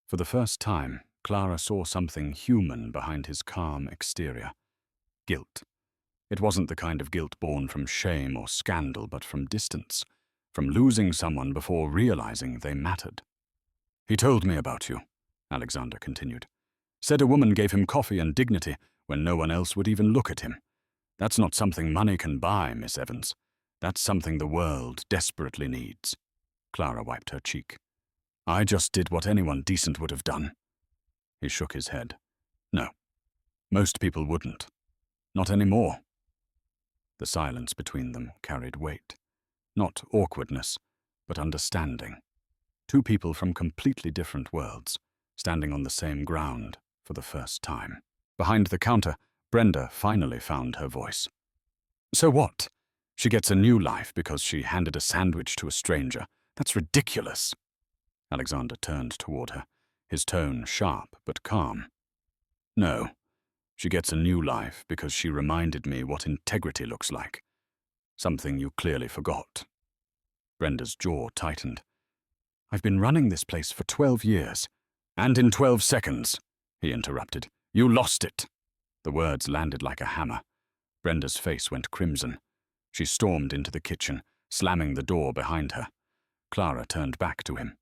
For the first time, Clara saw something human behind his calm exterior. Guilt. It wasn't the kind of guilt born from shame or scandal, but from distance, from losing someone before realizing they mattered. He told me about you, Alexander continued. Said a woman gave him coffee and dignity when no one else would even look at him. That's not something money can buy, Miss Evans. That's something the world desperately needs. Clara wiped her cheek. I just did what anyone decent would have done. He shook his head. No, most people wouldn't. Not anymore. The silence between them carried weight. Not awkwardness, but understanding. Two people from completely different worlds, standing on the same ground for the first time. Behind the counter, Brenda finally found her voice. So what? She gets a new life because she handed a sandwich to a stranger. That's ridiculous. Alexander turned toward her. his tone sharp but calm. No, she gets a new life because she reminded me what integrity looks like. Something you clearly forgot. Brenda's jaw tightened. I've been running this place for 12 years. And in 12 seconds, he interrupted. You lost it. The words landed like a hammer. Brenda's face went crimson. She stormed into the kitchen, slamming the door behind her. Clara turned back to him.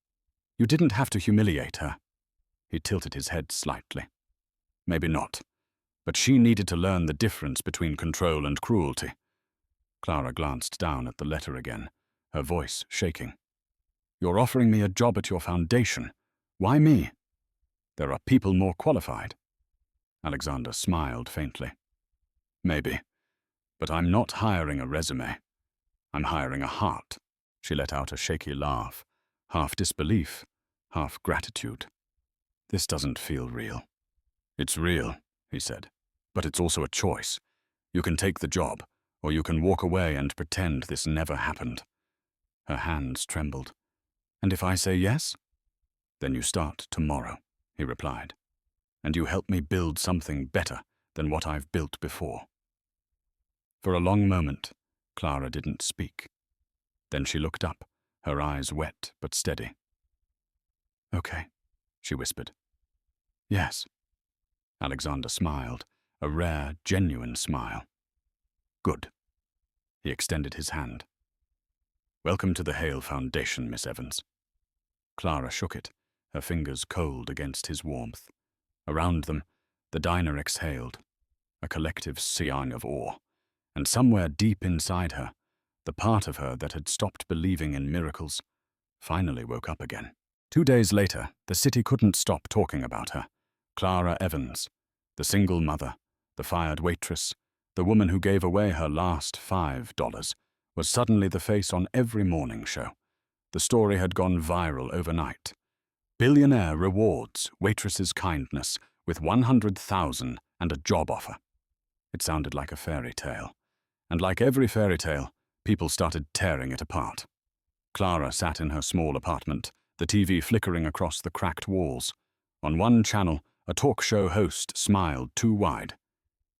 You didn't have to humiliate her. He tilted his head slightly. Maybe not, but she needed to learn the difference between control and cruelty. Clara glanced down at the letter again, her voice shaking. You're offering me a job at your foundation. Why me? There are people more qualified. Alexander smiled faintly. Maybe, but I'm not hiring a resume. I'm hiring a heart. She let out a shaky laugh, half disbelief, half gratitude. This doesn't feel real. It's real, he said, but it's also a choice. You can take the job, or you can walk away and pretend this never happened. Her hands trembled. And if I say yes? Then you start tomorrow, he replied, and you help me build something better than what I've built before. For a long moment, Clara didn't speak. Then she looked up, her eyes wet but steady. Okay, she whispered. Yes. Alexander smiled, a rare, genuine smile. Good. He extended his hand. Welcome to the Hale Foundation, Miss Evans. Clara shook it, her fingers cold against his warmth. Around them, the diner exhaled, a collective sighing of awe, and somewhere deep inside her, the part of her that had stopped believing in miracles finally woke up again. 2 days later, the city couldn't stop talking about her. Clara Evans, the single mother, the fired waitress, the woman who gave away her last $5, was suddenly the face on every morning show. The story had gone viral overnight. Billionaire rewards waitress's kindness with $100,000 and a job offer. It sounded like a fairy tale. And like every fairy tale, people started tearing it apart. Clara sat in her small apartment, the TV flickering across the cracked walls. On one channel, a talk show host smiled too wide.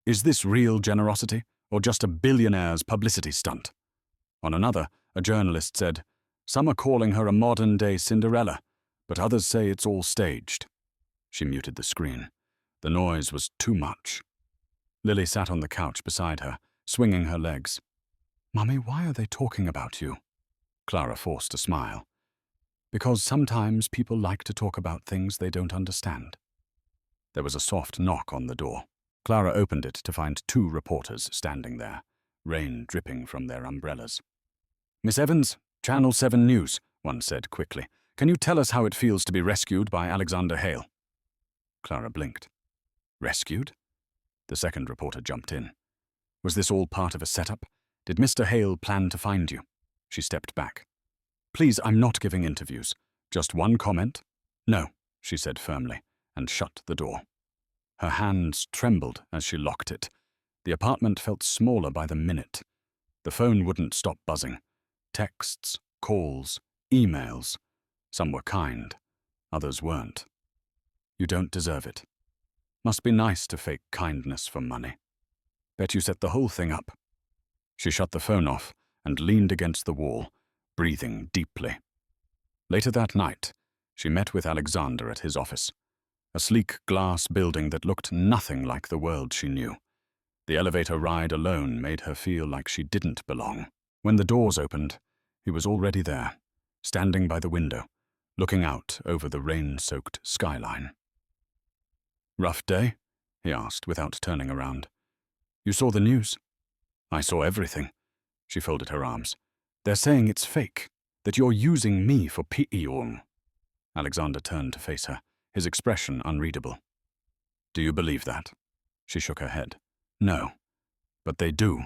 Is this real generosity, or just a billionaire's publicity stunt? On another, a journalist said, some are calling her a modern-day Cinderella, but others say it's all staged. She muted the screen. The noise was too much. Lily sat on the couch beside her, swinging her legs. Mummy, why are they talking about you? Clara forced a smile. Because sometimes people like to talk about things they don't understand. There was a soft knock on the door. Clara opened it to find 2 reporters standing there, rain dripping from their umbrellas. Miss Evans, Channel 7 News, one said quickly. Can you tell us how it feels to be rescued by Alexander Hale? Clara blinked. Rescued? The second reporter jumped in. Was this all part of a setup? Did Mr. Hale plan to find you? She stepped back. Please, I'm not giving interviews. Just one comment? No, she said firmly, and shut the door. Her hands trembled as she locked it. The apartment felt smaller by the minute. The phone wouldn't stop buzzing. Texts, calls, emails. Some were kind, others weren't. You don't deserve it. Must be nice to fake kindness for money. Bet you set the whole thing up. She shut the phone off and leaned against the wall, breathing deeply. Later that night, she met with Alexander at his office. A sleek glass building that looked nothing like the world she knew. The elevator ride alone made her feel like she didn't belong. When the doors opened, he was already there, standing by the window, looking out over the rain-soaked skyline. Rough day? He asked without turning around. You saw the news? I saw everything. She folded her arms. They're saying it's fake, that you're using me for PEOM. Alexander turned to face her, his expression unreadable. Do you believe that? She shook her head. No, but they do.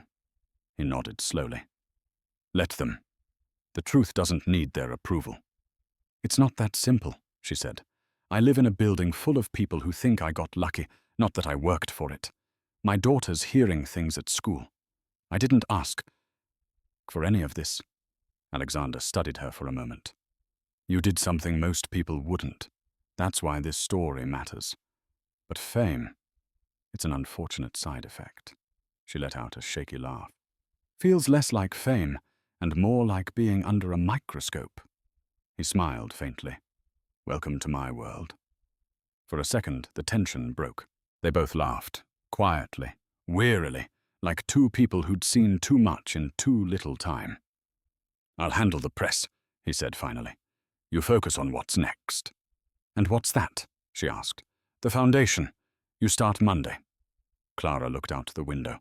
He nodded slowly. Let them. The truth doesn't need their approval. It's not that simple, she said. I live in a building full of people who think I got lucky, not that I worked for it. My daughter's hearing things at school. I didn't ask for any of this. Alexander studied her for a moment. You did something most people wouldn't. That's why this story matters. But fame, it's an unfortunate side effect. She let out a shaky laugh. Feels less like fame and more like being under a microscope. He smiled faintly. Welcome to my world. For a second, the tension broke. They both laughed, quietly, wearily, like two people who'd seen too much in too little time. I'll handle the press, he said finally. You focus on what's next. And what's that? She asked. The foundation. You start Monday. Clara looked out the window.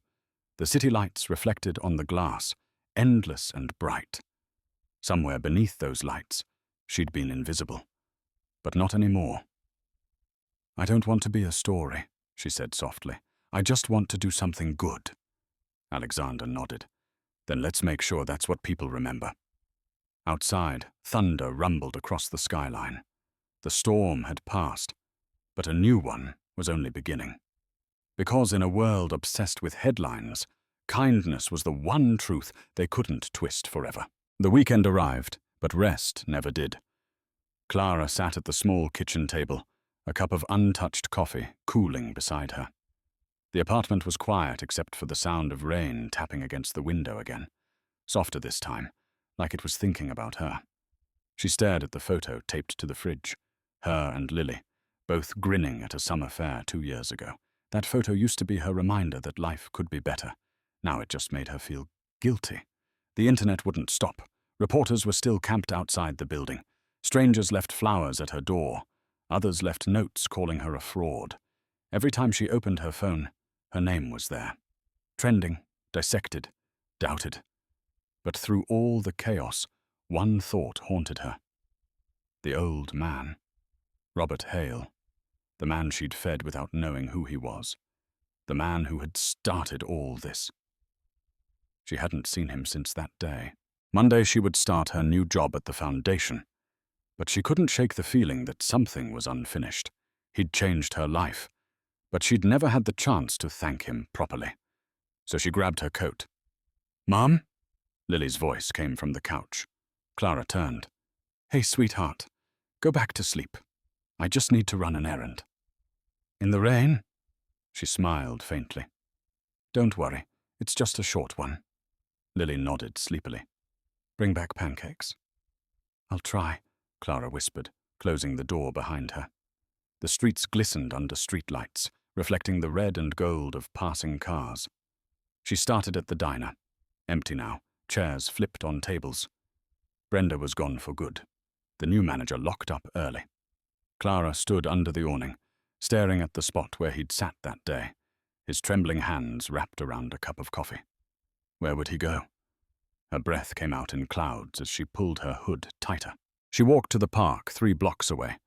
The city lights reflected on the glass, endless and bright. Somewhere beneath those lights, she'd been invisible. But not anymore. I don't want to be a story, she said softly. I just want to do something good. Alexander nodded. Then let's make sure that's what people remember. Outside, thunder rumbled across the skyline. The storm had passed, but a new one was only beginning. Because in a world obsessed with headlines, kindness was the one truth they couldn't twist forever. The weekend arrived, but rest never did. Clara sat at the small kitchen table, a cup of untouched coffee cooling beside her. The apartment was quiet except for the sound of rain tapping against the window again, softer this time, like it was thinking about her. She stared at the photo taped to the fridge, her and Lily, both grinning at a summer fair 2 years ago. That photo used to be her reminder that life could be better. Now it just made her feel guilty. The internet wouldn't stop. Reporters were still camped outside the building. Strangers left flowers at her door. Others left notes calling her a fraud. Every time she opened her phone, her name was there. Trending, dissected, doubted. But through all the chaos, one thought haunted her. The old man. Robert Hale. The man she'd fed without knowing who he was. The man who had started all this. She hadn't seen him since that day. Monday she would start her new job at the foundation. But she couldn't shake the feeling that something was unfinished. He'd changed her life. But she'd never had the chance to thank him properly. So she grabbed her coat. Mom? Lily's voice came from the couch. Clara turned. Hey, sweetheart. Go back to sleep. I just need to run an errand. In the rain? She smiled faintly. Don't worry. It's just a short one. Lily nodded sleepily. Bring back pancakes. I'll try, Clara whispered, closing the door behind her. The streets glistened under streetlights, reflecting the red and gold of passing cars. She started at the diner. Empty now, chairs flipped on tables. Brenda was gone for good. The new manager locked up early. Clara stood under the awning, staring at the spot where he'd sat that day, his trembling hands wrapped around a cup of coffee. Where would he go? Her breath came out in clouds as she pulled her hood tighter. She walked to the park 3 blocks away,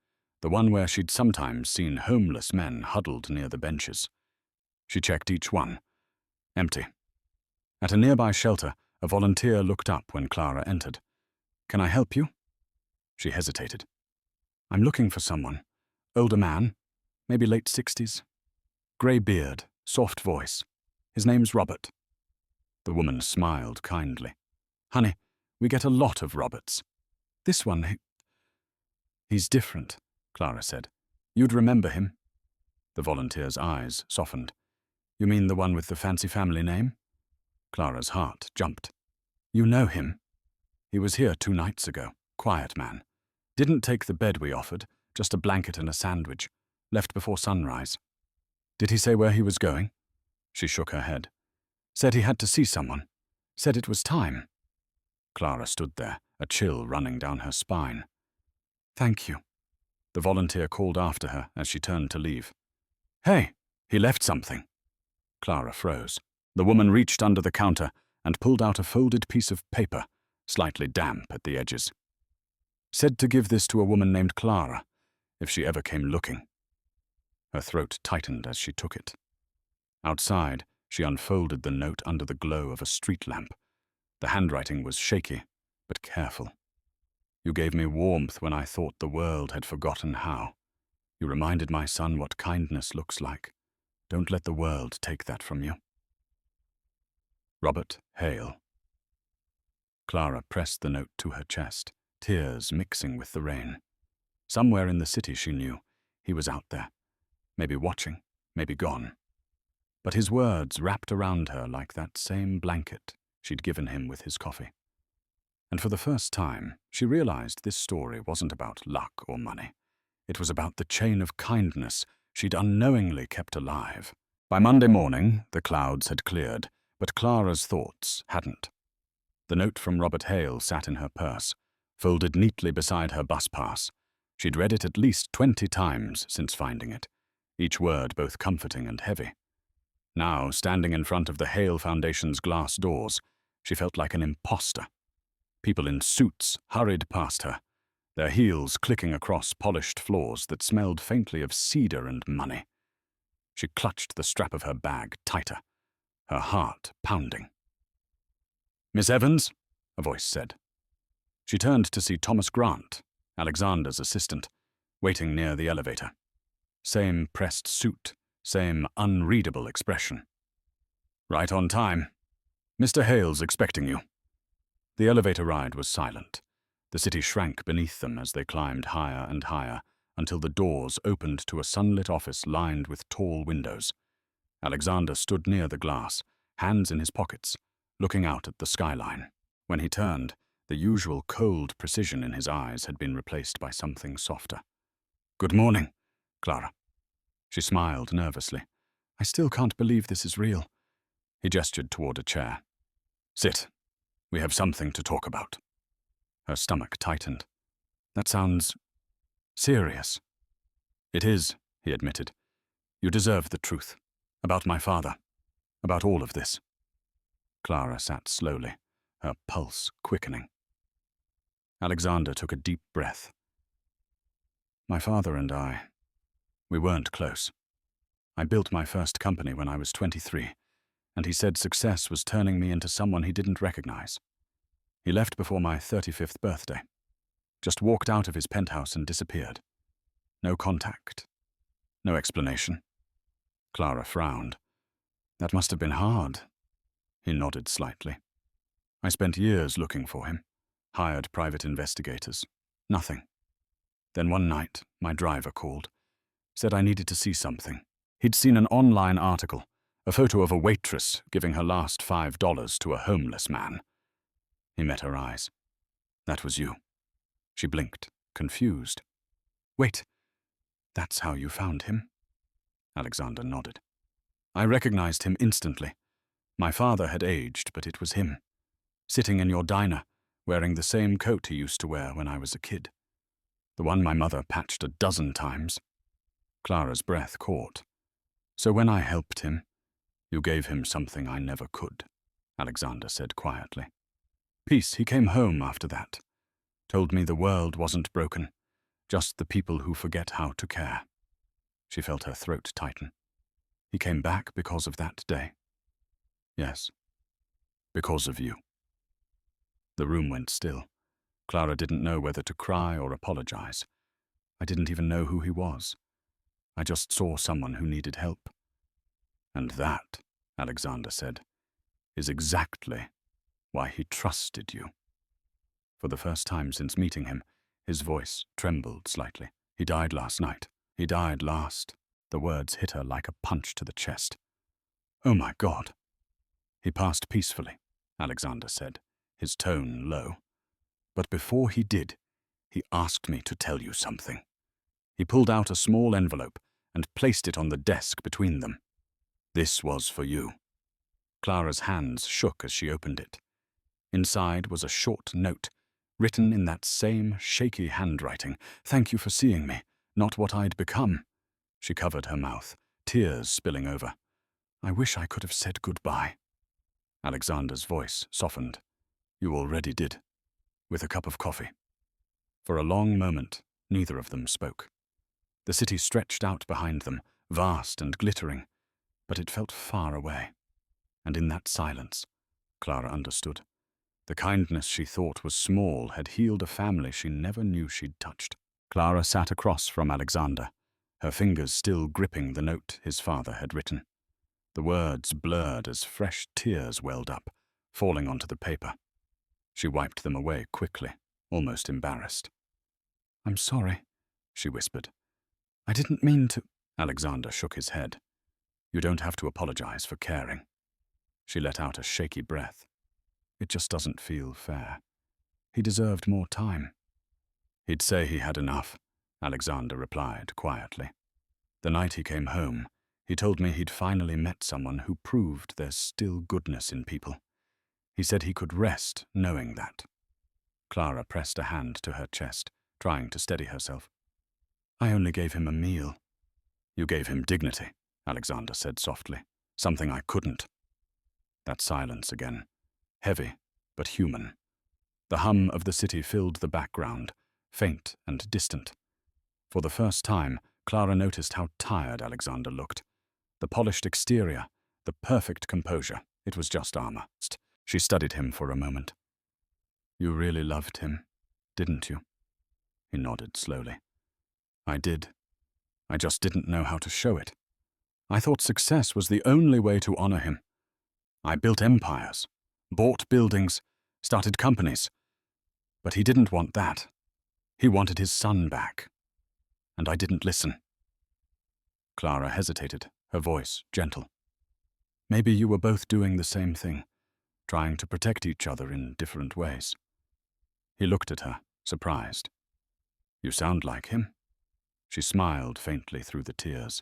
the one where she'd sometimes seen homeless men huddled near the benches. She checked each one. Empty. At a nearby shelter, a volunteer looked up when Clara entered. Can I help you? She hesitated. I'm looking for someone. Older man, maybe late 60s. Grey beard, soft voice. His name's Robert. The woman smiled kindly. Honey, we get a lot of Roberts. This one, he's different, Clara said. You'd remember him. The volunteer's eyes softened. You mean the one with the fancy family name? Clara's heart jumped. You know him. He was here 2 nights ago. Quiet man. Didn't take the bed we offered, just a blanket and a sandwich. Left before sunrise. Did he say where he was going? She shook her head. Said he had to see someone. Said it was time. Clara stood there, a chill running down her spine. Thank you. The volunteer called after her as she turned to leave. Hey, he left something. Clara froze. The woman reached under the counter and pulled out a folded piece of paper, slightly damp at the edges. Said to give this to a woman named Clara, if she ever came looking. Her throat tightened as she took it. Outside, she unfolded the note under the glow of a street lamp. The handwriting was shaky, but careful. You gave me warmth when I thought the world had forgotten how. You reminded my son what kindness looks like. Don't let the world take that from you. Robert Hale. Clara pressed the note to her chest, tears mixing with the rain. Somewhere in the city, she knew, he was out there, maybe watching, maybe gone. But his words wrapped around her like that same blanket she'd given him with his coffee. And for the first time, she realized this story wasn't about luck or money. It was about the chain of kindness she'd unknowingly kept alive. By Monday morning, the clouds had cleared, but Clara's thoughts hadn't. The note from Robert Hale sat in her purse, folded neatly beside her bus pass. She'd read it at least 20 times since finding it, each word both comforting and heavy. Now, standing in front of the Hale Foundation's glass doors, she felt like an imposter. People in suits hurried past her, their heels clicking across polished floors that smelled faintly of cedar and money. She clutched the strap of her bag tighter, her heart pounding. "Miss Evans?" a voice said. She turned to see Thomas Grant, Alexander's assistant, waiting near the elevator. Same pressed suit, same unreadable expression. "Right on time. Mr. Hale's expecting you." The elevator ride was silent. The city shrank beneath them as they climbed higher and higher until the doors opened to a sunlit office lined with tall windows. Alexander stood near the glass, hands in his pockets, looking out at the skyline. When he turned, the usual cold precision in his eyes had been replaced by something softer. "Good morning, Clara." She smiled nervously. "I still can't believe this is real." He gestured toward a chair. "Sit. We have something to talk about." Her stomach tightened. "That sounds serious." "It is," he admitted. "You deserve the truth. About my father. About all of this." Clara sat slowly, her pulse quickening. Alexander took a deep breath. "My father and we weren't close. I built my first company when I was 23, and he said success was turning me into someone he didn't recognize. He left before my 35th birthday. Just walked out of his penthouse and disappeared. No contact. No explanation." Clara frowned. "That must have been hard." He nodded slightly. "I spent years looking for him. Hired private investigators. Nothing. Then one night, my driver called. Said I needed to see something. He'd seen an online article, a photo of a waitress giving her last $5 to a homeless man. He met her eyes. "That was you." She blinked, confused. "Wait, that's how you found him?" Alexander nodded. "I recognized him instantly. My father had aged, but it was him. Sitting in your diner, wearing the same coat he used to wear when I was a kid. The one my mother patched a dozen times." Clara's breath caught. "So when I helped him, you gave him something I never could," Alexander said quietly. "Peace, he came home after that. Told me the world wasn't broken, just the people who forget how to care." She felt her throat tighten. "He came back because of that day?" "Yes. Because of you." The room went still. Clara didn't know whether to cry or apologize. "I didn't even know who he was. I just saw someone who needed help." "And that," Alexander said, "is exactly why he trusted you." For the first time since meeting him, his voice trembled slightly. "He died last night. He died last." The words hit her like a punch to the chest. "Oh my God." "He passed peacefully," Alexander said, his tone low. "But before he did, he asked me to tell you something." He pulled out a small envelope and placed it on the desk between them. "This was for you." Clara's hands shook as she opened it. Inside was a short note, written in that same shaky handwriting. "Thank you for seeing me, not what I'd become." She covered her mouth, tears spilling over. "I wish I could have said goodbye." Alexander's voice softened. "You already did, with a cup of coffee." For a long moment, neither of them spoke. The city stretched out behind them, vast and glittering, but it felt far away. And in that silence, Clara understood. The kindness she thought was small had healed a family she never knew she'd touched. Clara sat across from Alexander, her fingers still gripping the note his father had written. The words blurred as fresh tears welled up, falling onto the paper. She wiped them away quickly, almost embarrassed. "I'm sorry," she whispered. I didn't mean to. Alexander shook his head. You don't have to apologize for caring. She let out a shaky breath. It just doesn't feel fair. He deserved more time. He'd say he had enough, Alexander replied quietly. The night he came home, he told me he'd finally met someone who proved there's still goodness in people. He said he could rest knowing that. Clara pressed a hand to her chest, trying to steady herself. I only gave him a meal. You gave him dignity, Alexander said softly. Something I couldn't. That silence again. Heavy, but human. The hum of the city filled the background, faint and distant. For the first time, Clara noticed how tired Alexander looked. The polished exterior, the perfect composure. It was just armor. She studied him for a moment. You really loved him, didn't you? He nodded slowly. I did. I just didn't know how to show it. I thought success was the only way to honor him. I built empires, bought buildings, started companies. But he didn't want that. He wanted his son back. And I didn't listen. Clara hesitated, her voice gentle. Maybe you were both doing the same thing, trying to protect each other in different ways. He looked at her, surprised. You sound like him. She smiled faintly through the tears.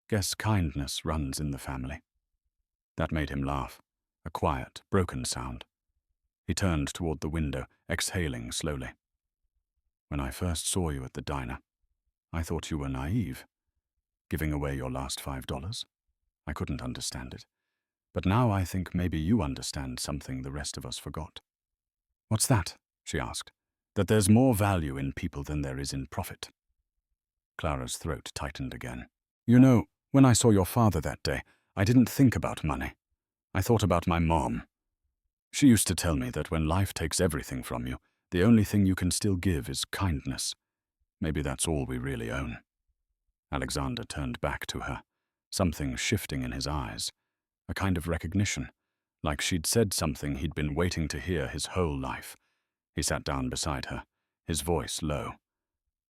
Guess kindness runs in the family. That made him laugh, a quiet, broken sound. He turned toward the window, exhaling slowly. When I first saw you at the diner, I thought you were naive, giving away your last $5. I couldn't understand it. But now I think maybe you understand something the rest of us forgot. What's that? She asked. That there's more value in people than there is in profit. Clara's throat tightened again. You know, when I saw your father that day, I didn't think about money. I thought about my mom. She used to tell me that when life takes everything from you, the only thing you can still give is kindness. Maybe that's all we really own. Alexander turned back to her, something shifting in his eyes, a kind of recognition, like she'd said something he'd been waiting to hear his whole life. He sat down beside her, his voice low.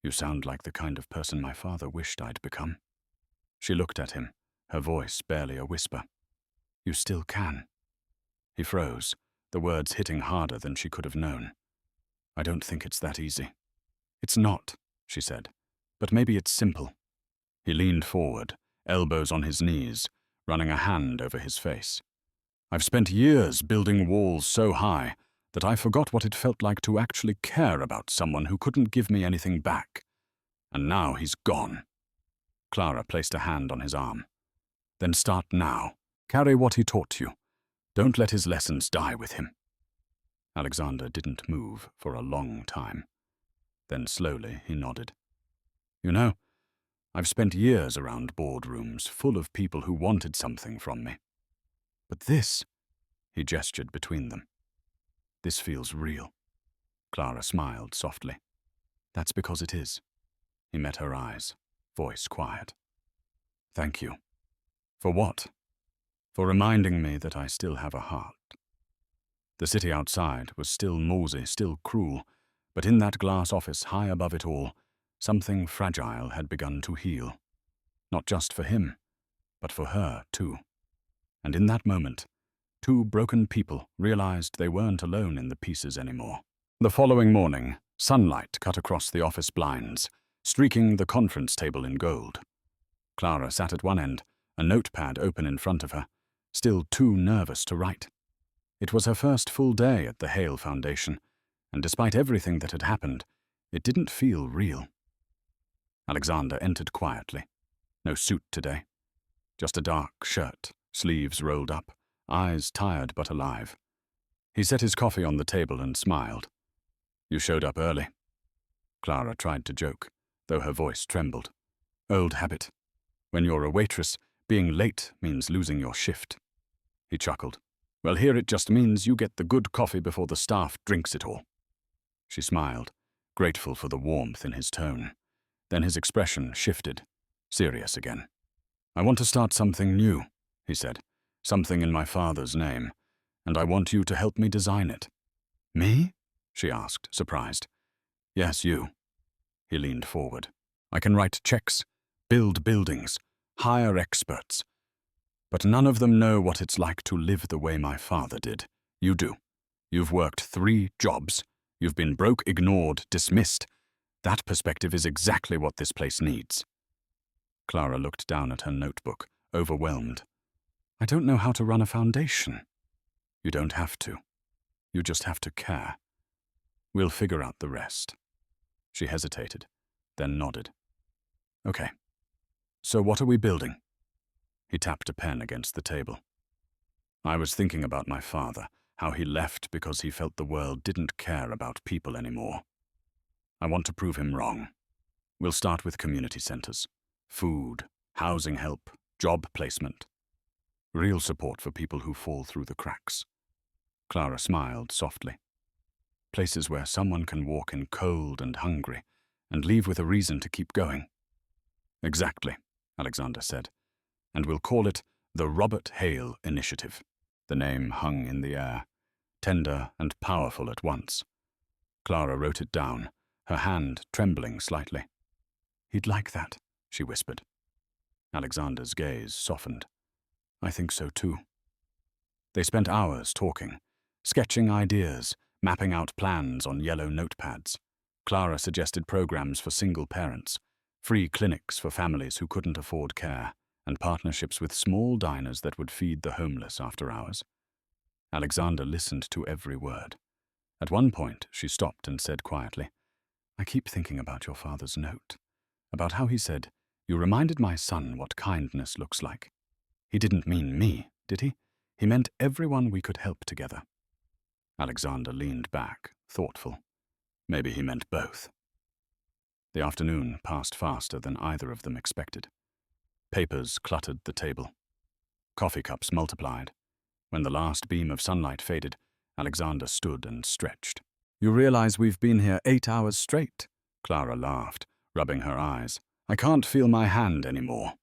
You sound like the kind of person my father wished I'd become. She looked at him, her voice barely a whisper. You still can. He froze, the words hitting harder than she could have known. I don't think it's that easy. It's not, she said, but maybe it's simple. He leaned forward, elbows on his knees, running a hand over his face. I've spent years building walls so high that I forgot what it felt like to actually care about someone who couldn't give me anything back. And now he's gone. Clara placed a hand on his arm. Then start now. Carry what he taught you. Don't let his lessons die with him. Alexander didn't move for a long time. Then slowly he nodded. You know, I've spent years around boardrooms full of people who wanted something from me. But this, he gestured between them. This feels real. Clara smiled softly. That's because it is. He met her eyes, voice quiet. Thank you. For what? For reminding me that I still have a heart. The city outside was still mosey, still cruel, but in that glass office high above it all, something fragile had begun to heal. Not just for him, but for her too. And in that moment, two broken people realized they weren't alone in the pieces anymore. The following morning, sunlight cut across the office blinds, streaking the conference table in gold. Clara sat at one end, a notepad open in front of her, still too nervous to write. It was her first full day at the Hale Foundation, and despite everything that had happened, it didn't feel real. Alexander entered quietly. No suit today. Just a dark shirt, sleeves rolled up, eyes tired but alive. He set his coffee on the table and smiled. You showed up early. Clara tried to joke, though her voice trembled. Old habit. When you're a waitress, being late means losing your shift. He chuckled. Well, here it just means you get the good coffee before the staff drinks it all. She smiled, grateful for the warmth in his tone. Then his expression shifted, serious again. I want to start something new, he said, something in my father's name, and I want you to help me design it. Me? She asked, surprised. Yes, you. He leaned forward. I can write checks, build buildings, hire experts. But none of them know what it's like to live the way my father did. You do. You've worked 3 jobs. You've been broke, ignored, dismissed. That perspective is exactly what this place needs. Clara looked down at her notebook, overwhelmed. I don't know how to run a foundation. You don't have to. You just have to care. We'll figure out the rest. She hesitated, then nodded. Okay. So what are we building? He tapped a pen against the table. I was thinking about my father, how he left because he felt the world didn't care about people anymore. I want to prove him wrong. We'll start with community centers. Food, housing help, job placement. Real support for people who fall through the cracks. Clara smiled softly. Places where someone can walk in cold and hungry and leave with a reason to keep going. Exactly, Alexander said. And we'll call it the Robert Hale Initiative. The name hung in the air, tender and powerful at once. Clara wrote it down, her hand trembling slightly. He'd like that, she whispered. Alexander's gaze softened. I think so too. They spent hours talking, sketching ideas, mapping out plans on yellow notepads. Clara suggested programs for single parents, free clinics for families who couldn't afford care, and partnerships with small diners that would feed the homeless after hours. Alexander listened to every word. At one point, she stopped and said quietly, I keep thinking about your father's note, about how he said, you reminded my son what kindness looks like. He didn't mean me, did he? He meant everyone we could help together. Alexander leaned back, thoughtful. Maybe he meant both. The afternoon passed faster than either of them expected. Papers cluttered the table. Coffee cups multiplied. When the last beam of sunlight faded, Alexander stood and stretched. You realize we've been here 8 hours straight? Clara laughed, rubbing her eyes. I can't feel my hand anymore.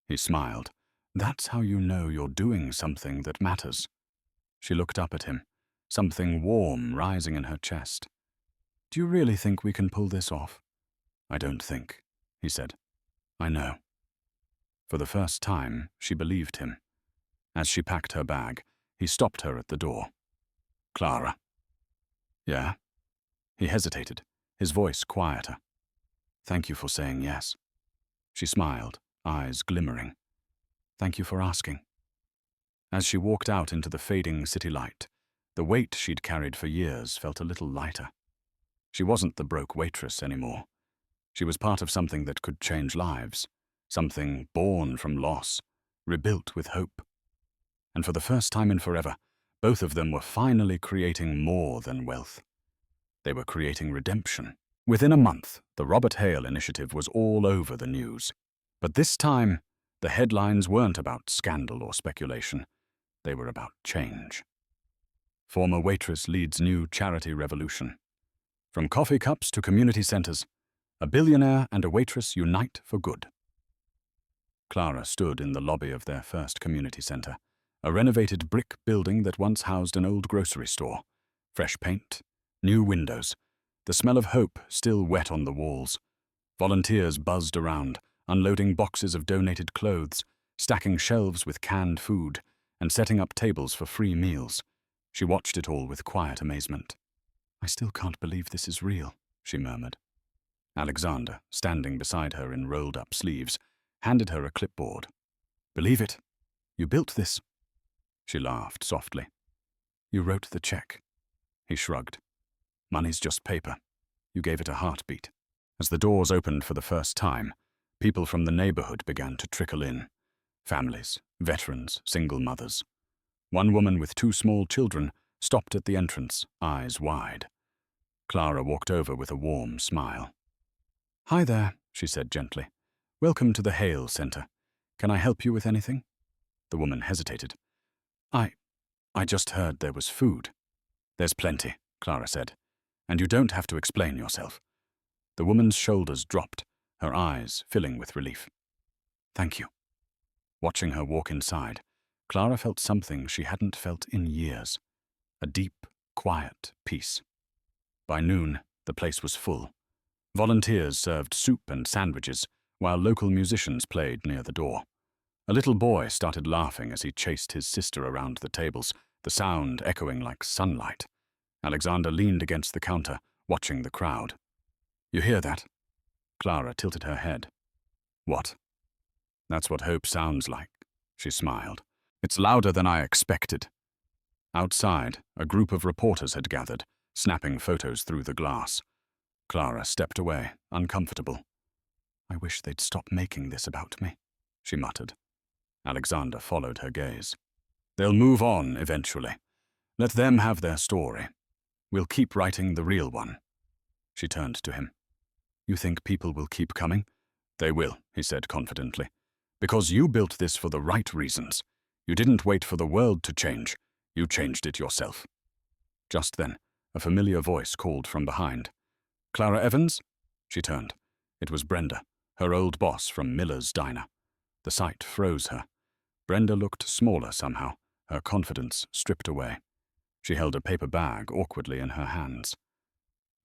He smiled. That's how you know you're doing something that matters. She looked up at him, something warm rising in her chest. Do you really think we can pull this off? I don't think, he said. I know. For the first time, she believed him. As she packed her bag, he stopped her at the door. Clara. Yeah? He hesitated, his voice quieter. Thank you for saying yes. She smiled, eyes glimmering. Thank you for asking. As she walked out into the fading city light, the weight she'd carried for years felt a little lighter. She wasn't the broke waitress anymore. She was part of something that could change lives, something born from loss, rebuilt with hope. And for the first time in forever, both of them were finally creating more than wealth. They were creating redemption. Within a month, the Robert Hale Initiative was all over the news. But this time, the headlines weren't about scandal or speculation. They were about change. Former waitress leads new charity revolution. From coffee cups to community centers, a billionaire and a waitress unite for good. Clara stood in the lobby of their first community center, a renovated brick building that once housed an old grocery store. Fresh paint, new windows, the smell of hope still wet on the walls. Volunteers buzzed around, unloading boxes of donated clothes, stacking shelves with canned food, and setting up tables for free meals. She watched it all with quiet amazement. I still can't believe this is real, she murmured. Alexander, standing beside her in rolled-up sleeves, handed her a clipboard. Believe it. You built this. She laughed softly. You wrote the check. He shrugged. Money's just paper. You gave it a heartbeat. As the doors opened for the first time, people from the neighborhood began to trickle in. Families, veterans, single mothers. One woman with 2 small children stopped at the entrance, eyes wide. Clara walked over with a warm smile. Hi there, she said gently. Welcome to the Hale Center. Can I help you with anything? The woman hesitated. I just heard there was food. There's plenty, Clara said. And you don't have to explain yourself. The woman's shoulders dropped, her eyes filling with relief. Thank you. Watching her walk inside, Clara felt something she hadn't felt in years. A deep, quiet peace. By noon, the place was full. Volunteers served soup and sandwiches, while local musicians played near the door. A little boy started laughing as he chased his sister around the tables, the sound echoing like sunlight. Alexander leaned against the counter, watching the crowd. "You hear that?" Clara tilted her head. "What?" "That's what hope sounds like," she smiled. "It's louder than I expected." Outside, a group of reporters had gathered, snapping photos through the glass. Clara stepped away, uncomfortable. "I wish they'd stop making this about me," she muttered. Alexander followed her gaze. "They'll move on eventually. Let them have their story. We'll keep writing the real one." She turned to him. "You think people will keep coming?" "They will," he said confidently. "Because you built this for the right reasons. You didn't wait for the world to change. You changed it yourself." Just then, a familiar voice called from behind. "Clara Evans?" She turned. It was Brenda, her old boss from Miller's Diner. The sight froze her. Brenda looked smaller somehow, her confidence stripped away. She held a paper bag awkwardly in her hands.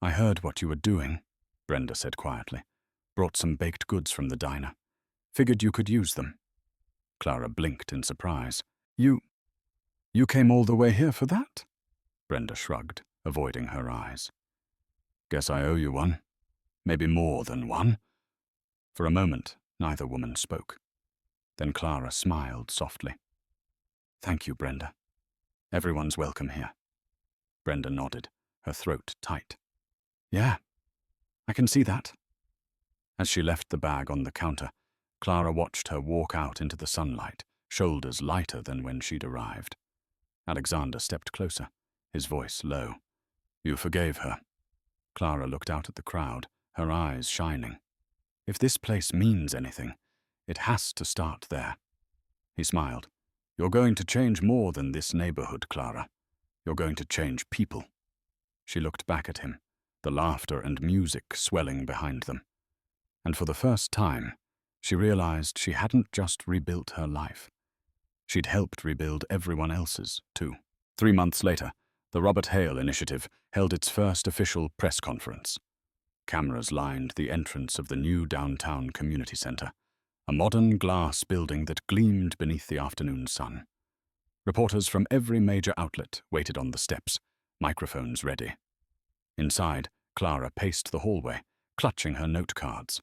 "I heard what you were doing," Brenda said quietly. "Brought some baked goods from the diner. Figured you could use them." Clara blinked in surprise. You came all the way here for that?" Brenda shrugged, avoiding her eyes. "Guess I owe you one. Maybe more than one." For a moment, neither woman spoke. Then Clara smiled softly. "Thank you, Brenda. Everyone's welcome here." Brenda nodded, her throat tight. "Yeah, I can see that." As she left the bag on the counter, Clara watched her walk out into the sunlight, shoulders lighter than when she'd arrived. Alexander stepped closer, his voice low. "You forgave her." Clara looked out at the crowd, her eyes shining. "If this place means anything, it has to start there." He smiled. "You're going to change more than this neighborhood, Clara. You're going to change people." She looked back at him, the laughter and music swelling behind them. And for the first time, she realized she hadn't just rebuilt her life. She'd helped rebuild everyone else's, too. 3 months later, the Robert Hale Initiative held its first official press conference. Cameras lined the entrance of the new downtown community center, a modern glass building that gleamed beneath the afternoon sun. Reporters from every major outlet waited on the steps, microphones ready. Inside, Clara paced the hallway, clutching her note cards.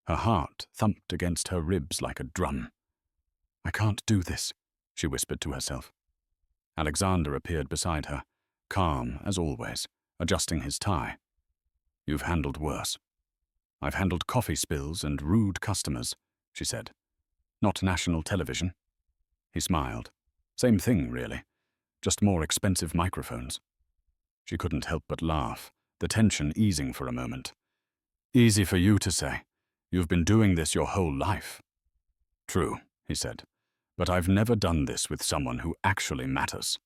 Her heart thumped against her ribs like a drum. "I can't do this," she whispered to herself. Alexander appeared beside her, calm as always, adjusting his tie. "You've handled worse." "I've handled coffee spills and rude customers," she said. "Not national television." He smiled. "Same thing, really. Just more expensive microphones." She couldn't help but laugh, the tension easing for a moment. "Easy for you to say. You've been doing this your whole life." "True," he said, "but I've never done this with someone who actually matters."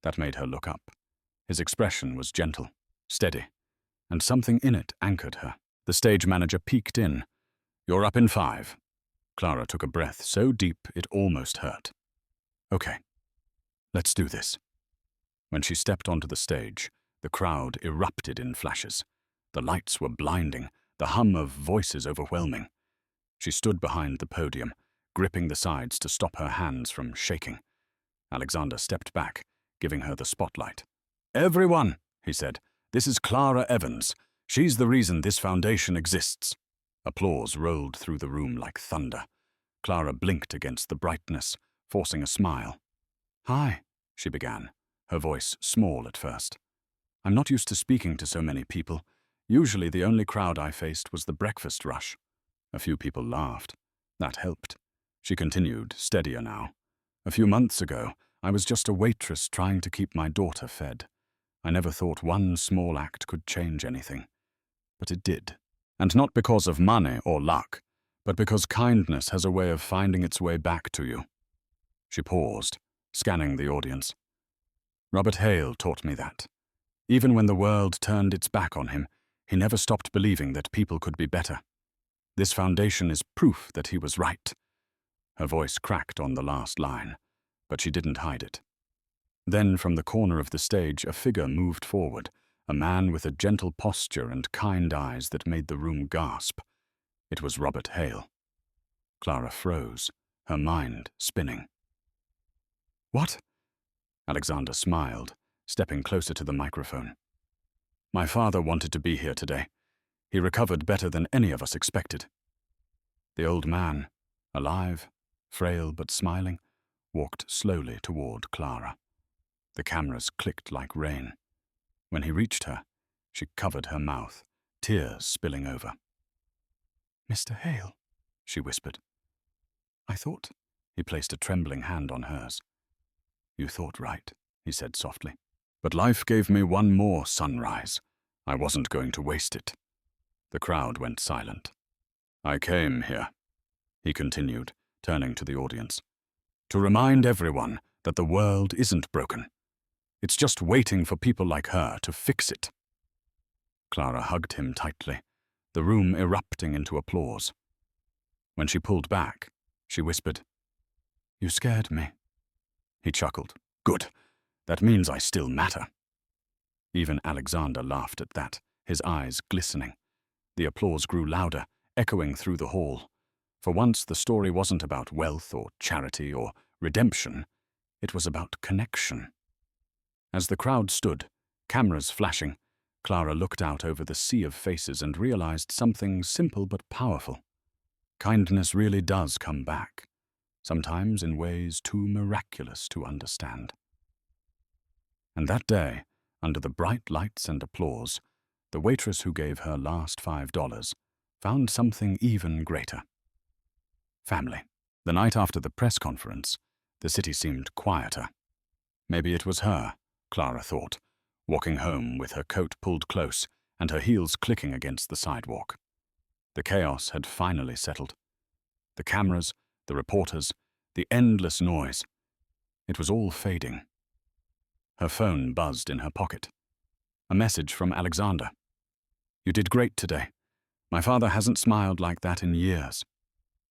That made her look up. His expression was gentle, steady, and something in it anchored her. The stage manager peeked in. "You're up in 5. Clara took a breath so deep it almost hurt. "Okay, let's do this." When she stepped onto the stage, the crowd erupted in flashes. The lights were blinding, the hum of voices overwhelming. She stood behind the podium, gripping the sides to stop her hands from shaking. Alexander stepped back, giving her the spotlight. "Everyone," he said, "this is Clara Evans. She's the reason this foundation exists." Applause rolled through the room like thunder. Clara blinked against the brightness, forcing a smile. "Hi," she began, her voice small at first. "I'm not used to speaking to so many people. Usually the only crowd I faced was the breakfast rush." A few people laughed. That helped. She continued, steadier now. "A few months ago, I was just a waitress trying to keep my daughter fed. I never thought one small act could change anything. But it did. And not because of money or luck, but because kindness has a way of finding its way back to you." She paused, scanning the audience. "Robert Hale taught me that. Even when the world turned its back on him, he never stopped believing that people could be better. This foundation is proof that he was right." Her voice cracked on the last line, but she didn't hide it. Then from the corner of the stage, a figure moved forward, a man with a gentle posture and kind eyes that made the room gasp. It was Robert Hale. Clara froze, her mind spinning. "What?" Alexander smiled, stepping closer to the microphone. "My father wanted to be here today. He recovered better than any of us expected." The old man, alive, frail but smiling, walked slowly toward Clara. The cameras clicked like rain. When he reached her, she covered her mouth, tears spilling over. "Mr. Hale," she whispered. "I thought—" He placed a trembling hand on hers. "You thought right," he said softly. "But life gave me one more sunrise. I wasn't going to waste it." The crowd went silent. "I came here," he continued, turning to the audience, "to remind everyone that the world isn't broken. It's just waiting for people like her to fix it." Clara hugged him tightly, the room erupting into applause. When she pulled back, she whispered, "You scared me." He chuckled. "Good. That means I still matter." Even Alexander laughed at that, his eyes glistening. The applause grew louder, echoing through the hall. For once, the story wasn't about wealth or charity or redemption. It was about connection. As the crowd stood, cameras flashing, Clara looked out over the sea of faces and realized something simple but powerful. Kindness really does come back, sometimes in ways too miraculous to understand. And that day, under the bright lights and applause, the waitress who gave her last $5 found something even greater. Family. The night after the press conference, the city seemed quieter. Maybe it was her, Clara thought, walking home with her coat pulled close and her heels clicking against the sidewalk. The chaos had finally settled. The cameras, the reporters, the endless noise. It was all fading. Her phone buzzed in her pocket. A message from Alexander. "You did great today. My father hasn't smiled like that in years."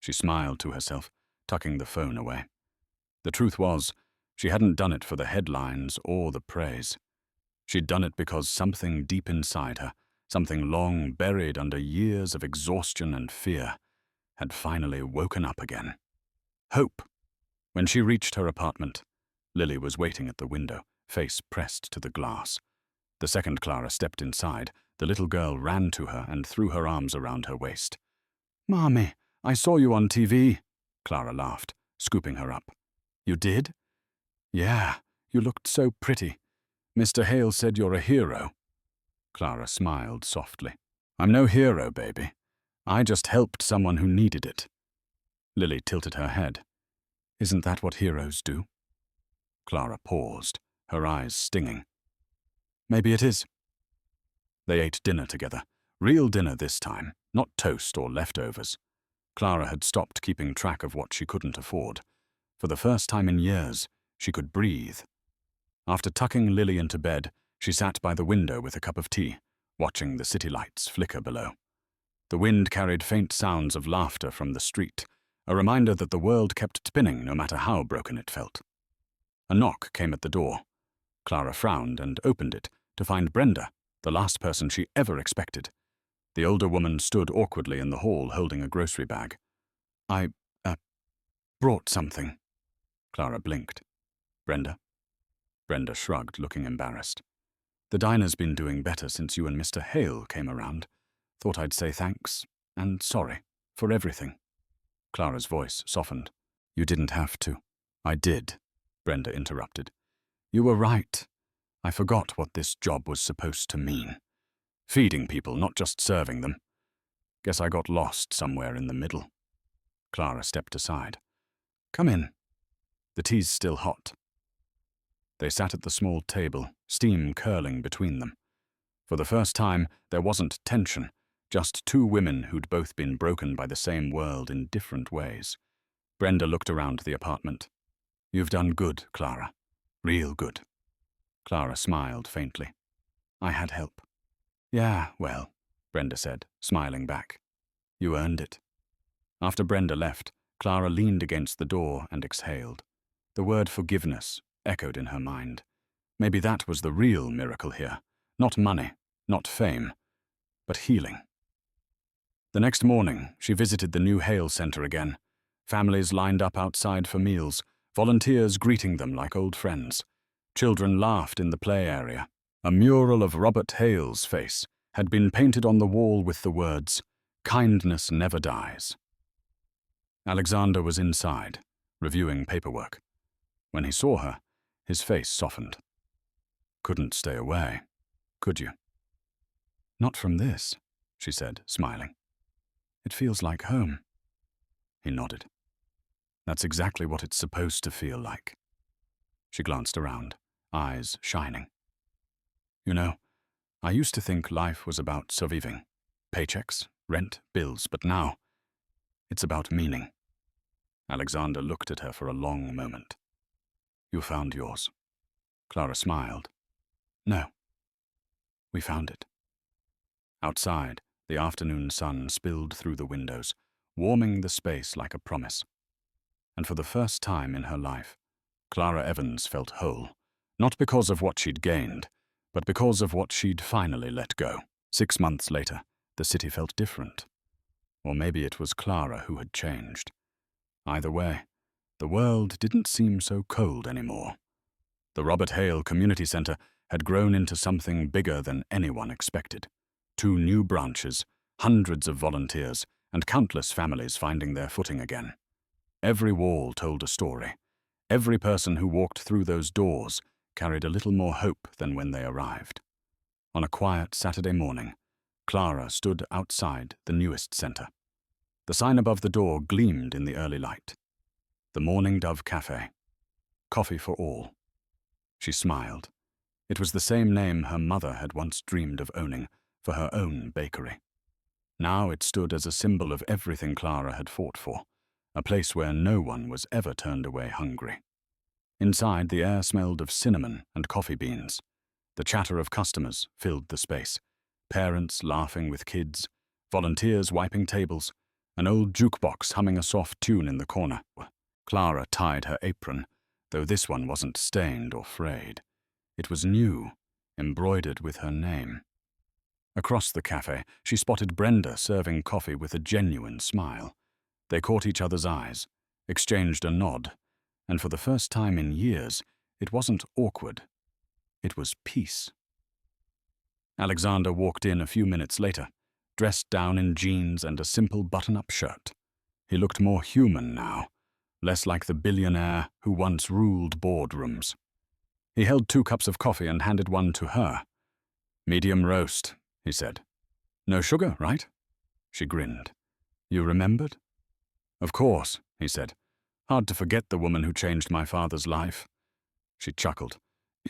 She smiled to herself, tucking the phone away. The truth was, she hadn't done it for the headlines or the praise. She'd done it because something deep inside her, something long buried under years of exhaustion and fear, had finally woken up again. Hope. When she reached her apartment, Lily was waiting at the window, face pressed to the glass. The second Clara stepped inside, the little girl ran to her and threw her arms around her waist. "Mommy, I saw you on TV," Clara laughed, scooping her up. "You did?" "Yeah, you looked so pretty. Mr. Hale said you're a hero." Clara smiled softly. "I'm no hero, baby. I just helped someone who needed it." Lily tilted her head. "Isn't that what heroes do?" Clara paused, her eyes stinging. "Maybe it is." They ate dinner together. Real dinner this time, not toast or leftovers. Clara had stopped keeping track of what she couldn't afford. For the first time in years, she could breathe. After tucking Lily into bed, she sat by the window with a cup of tea, watching the city lights flicker below. The wind carried faint sounds of laughter from the street, a reminder that the world kept spinning no matter how broken it felt. A knock came at the door. Clara frowned and opened it to find Brenda, the last person she ever expected. The older woman stood awkwardly in the hall holding a grocery bag. I brought something." Clara blinked. "Brenda?" Brenda shrugged, looking embarrassed. "The diner's been doing better since you and Mr. Hale came around. Thought I'd say thanks and sorry for everything." Clara's voice softened. "You didn't have to." "I did," Brenda interrupted. "You were right. I forgot what this job was supposed to mean. Feeding people, not just serving them. Guess I got lost somewhere in the middle." Clara stepped aside. "Come in. The tea's still hot." They sat at the small table, steam curling between them. For the first time, there wasn't tension, just two women who'd both been broken by the same world in different ways. Brenda looked around the apartment. "You've done good, Clara. Real good." Clara smiled faintly. "I had help." "Yeah, well," Brenda said, smiling back. "You earned it." After Brenda left, Clara leaned against the door and exhaled. The word forgiveness echoed in her mind. Maybe that was the real miracle here, Not money, not fame, but healing. The next morning, she visited the new Hale Center again. Families lined up outside for meals, volunteers greeting them like old friends. Children laughed in the play area. A mural of Robert Hale's face had been painted on the wall with the words, "Kindness never dies." Alexander was inside, reviewing paperwork. When he saw her, his face softened. "Couldn't stay away, could you?" "Not from this," she said, smiling. "It feels like home." He nodded. "That's exactly what it's supposed to feel like." She glanced around, eyes shining. "You know, I used to think life was about surviving. Paychecks, rent, bills, but now it's about meaning." Alexander looked at her for a long moment. "You found yours." Clara smiled. "No. We found it." Outside, the afternoon sun spilled through the windows, warming the space like a promise. And for the first time in her life, Clara Evans felt whole, not because of what she'd gained, but because of what she'd finally let go. 6 months later, the city felt different. Or maybe it was Clara who had changed. Either way, the world didn't seem so cold anymore. The Robert Hale Community Center had grown into something bigger than anyone expected. 2 new branches, hundreds of volunteers, and countless families finding their footing again. Every wall told a story. Every person who walked through those doors carried a little more hope than when they arrived. On a quiet Saturday morning, Clara stood outside the newest center. The sign above the door gleamed in the early light. The Morning Dove Cafe. Coffee for all. She smiled. It was the same name her mother had once dreamed of owning for her own bakery. Now it stood as a symbol of everything Clara had fought for, a place where no one was ever turned away hungry. Inside, the air smelled of cinnamon and coffee beans. The chatter of customers filled the space, parents laughing with kids, volunteers wiping tables, an old jukebox humming a soft tune in the corner. Clara tied her apron, though this one wasn't stained or frayed. It was new, embroidered with her name. Across the cafe, she spotted Brenda serving coffee with a genuine smile. They caught each other's eyes, exchanged a nod, and for the first time in years, it wasn't awkward. It was peace. Alexander walked in a few minutes later, dressed down in jeans and a simple button-up shirt. He looked more human now, less like the billionaire who once ruled boardrooms. He held 2 cups of coffee and handed one to her. "Medium roast," he said. "No sugar, right?" She grinned. "You remembered?" "Of course," he said. "Hard to forget the woman who changed my father's life." She chuckled.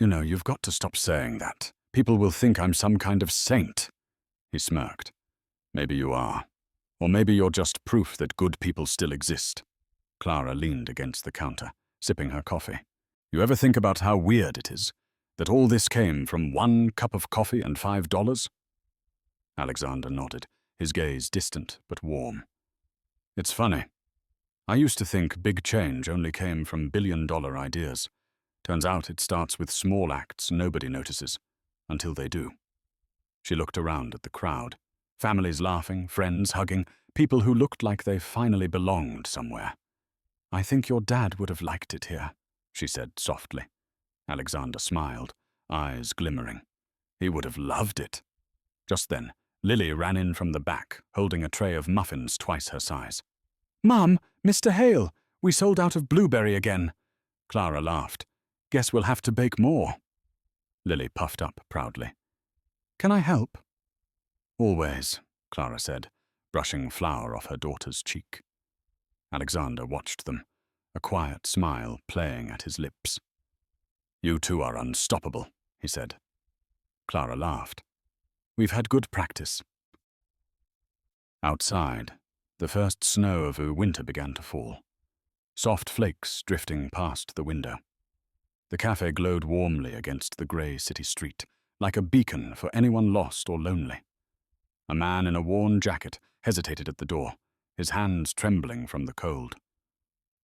"You know, you've got to stop saying that. People will think I'm some kind of saint." He smirked. "Maybe you are. Or maybe you're just proof that good people still exist." Clara leaned against the counter, sipping her coffee. "You ever think about how weird it is, that all this came from 1 cup of coffee and $5? Alexander nodded, his gaze distant but warm. "It's funny. I used to think big change only came from billion-dollar ideas. Turns out it starts with small acts nobody notices, until they do." She looked around at the crowd. Families laughing, friends hugging, people who looked like they finally belonged somewhere. "I think your dad would have liked it here," she said softly. Alexander smiled, eyes glimmering. "He would have loved it." Just then, Lily ran in from the back, holding a tray of muffins twice her size. "Mum, Mr. Hale, we sold out of blueberry again." Clara laughed. "Guess we'll have to bake more." Lily puffed up proudly. "Can I help?" "Always," Clara said, brushing flour off her daughter's cheek. Alexander watched them, a quiet smile playing at his lips. "You two are unstoppable," he said. Clara laughed. "We've had good practice." Outside, the first snow of the winter began to fall, soft flakes drifting past the window. The cafe glowed warmly against the grey city street, like a beacon for anyone lost or lonely. A man in a worn jacket hesitated at the door, his hands trembling from the cold.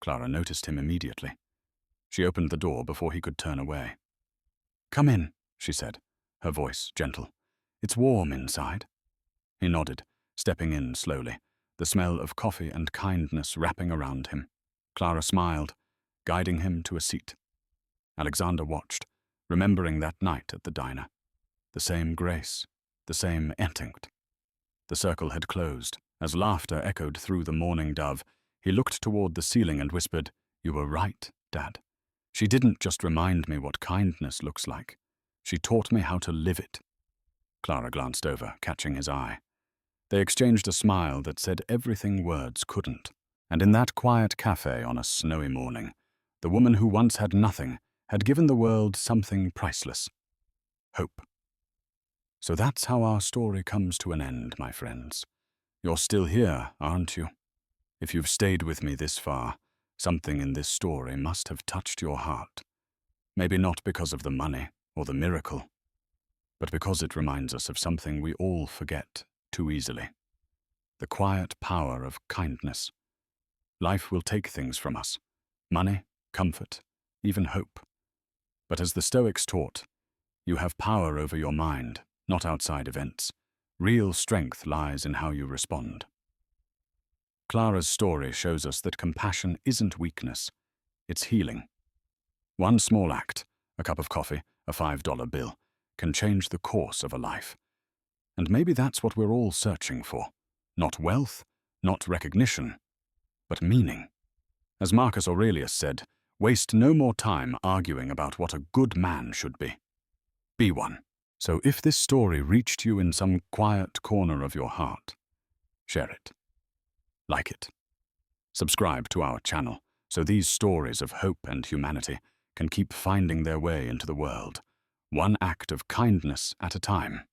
Clara noticed him immediately. She opened the door before he could turn away. "Come in," she said, her voice gentle. "It's warm inside." He nodded, stepping in slowly, the smell of coffee and kindness wrapping around him. Clara smiled, guiding him to a seat. Alexander watched, remembering that night at the diner. The same grace, the same instinct. The circle had closed. As laughter echoed through the mourning dove, he looked toward the ceiling and whispered, "You were right, Dad. She didn't just remind me what kindness looks like. She taught me how to live it." Clara glanced over, catching his eye. They exchanged a smile that said everything words couldn't. And in that quiet cafe on a snowy morning, the woman who once had nothing had given the world something priceless: hope. So that's how our story comes to an end, my friends. You're still here, aren't you? If you've stayed with me this far, something in this story must have touched your heart. Maybe not because of the money or the miracle, but because it reminds us of something we all forget too easily: the quiet power of kindness. Life will take things from us: money, comfort, even hope. But as the Stoics taught, you have power over your mind, not outside events. Real strength lies in how you respond. Clara's story shows us that compassion isn't weakness, it's healing. One small act, a cup of coffee, a $5 bill, can change the course of a life. And maybe that's what we're all searching for. Not wealth, not recognition, but meaning. As Marcus Aurelius said, waste no more time arguing about what a good man should be. Be one. So if this story reached you in some quiet corner of your heart, share it. Like it. Subscribe to our channel so these stories of hope and humanity can keep finding their way into the world, one act of kindness at a time.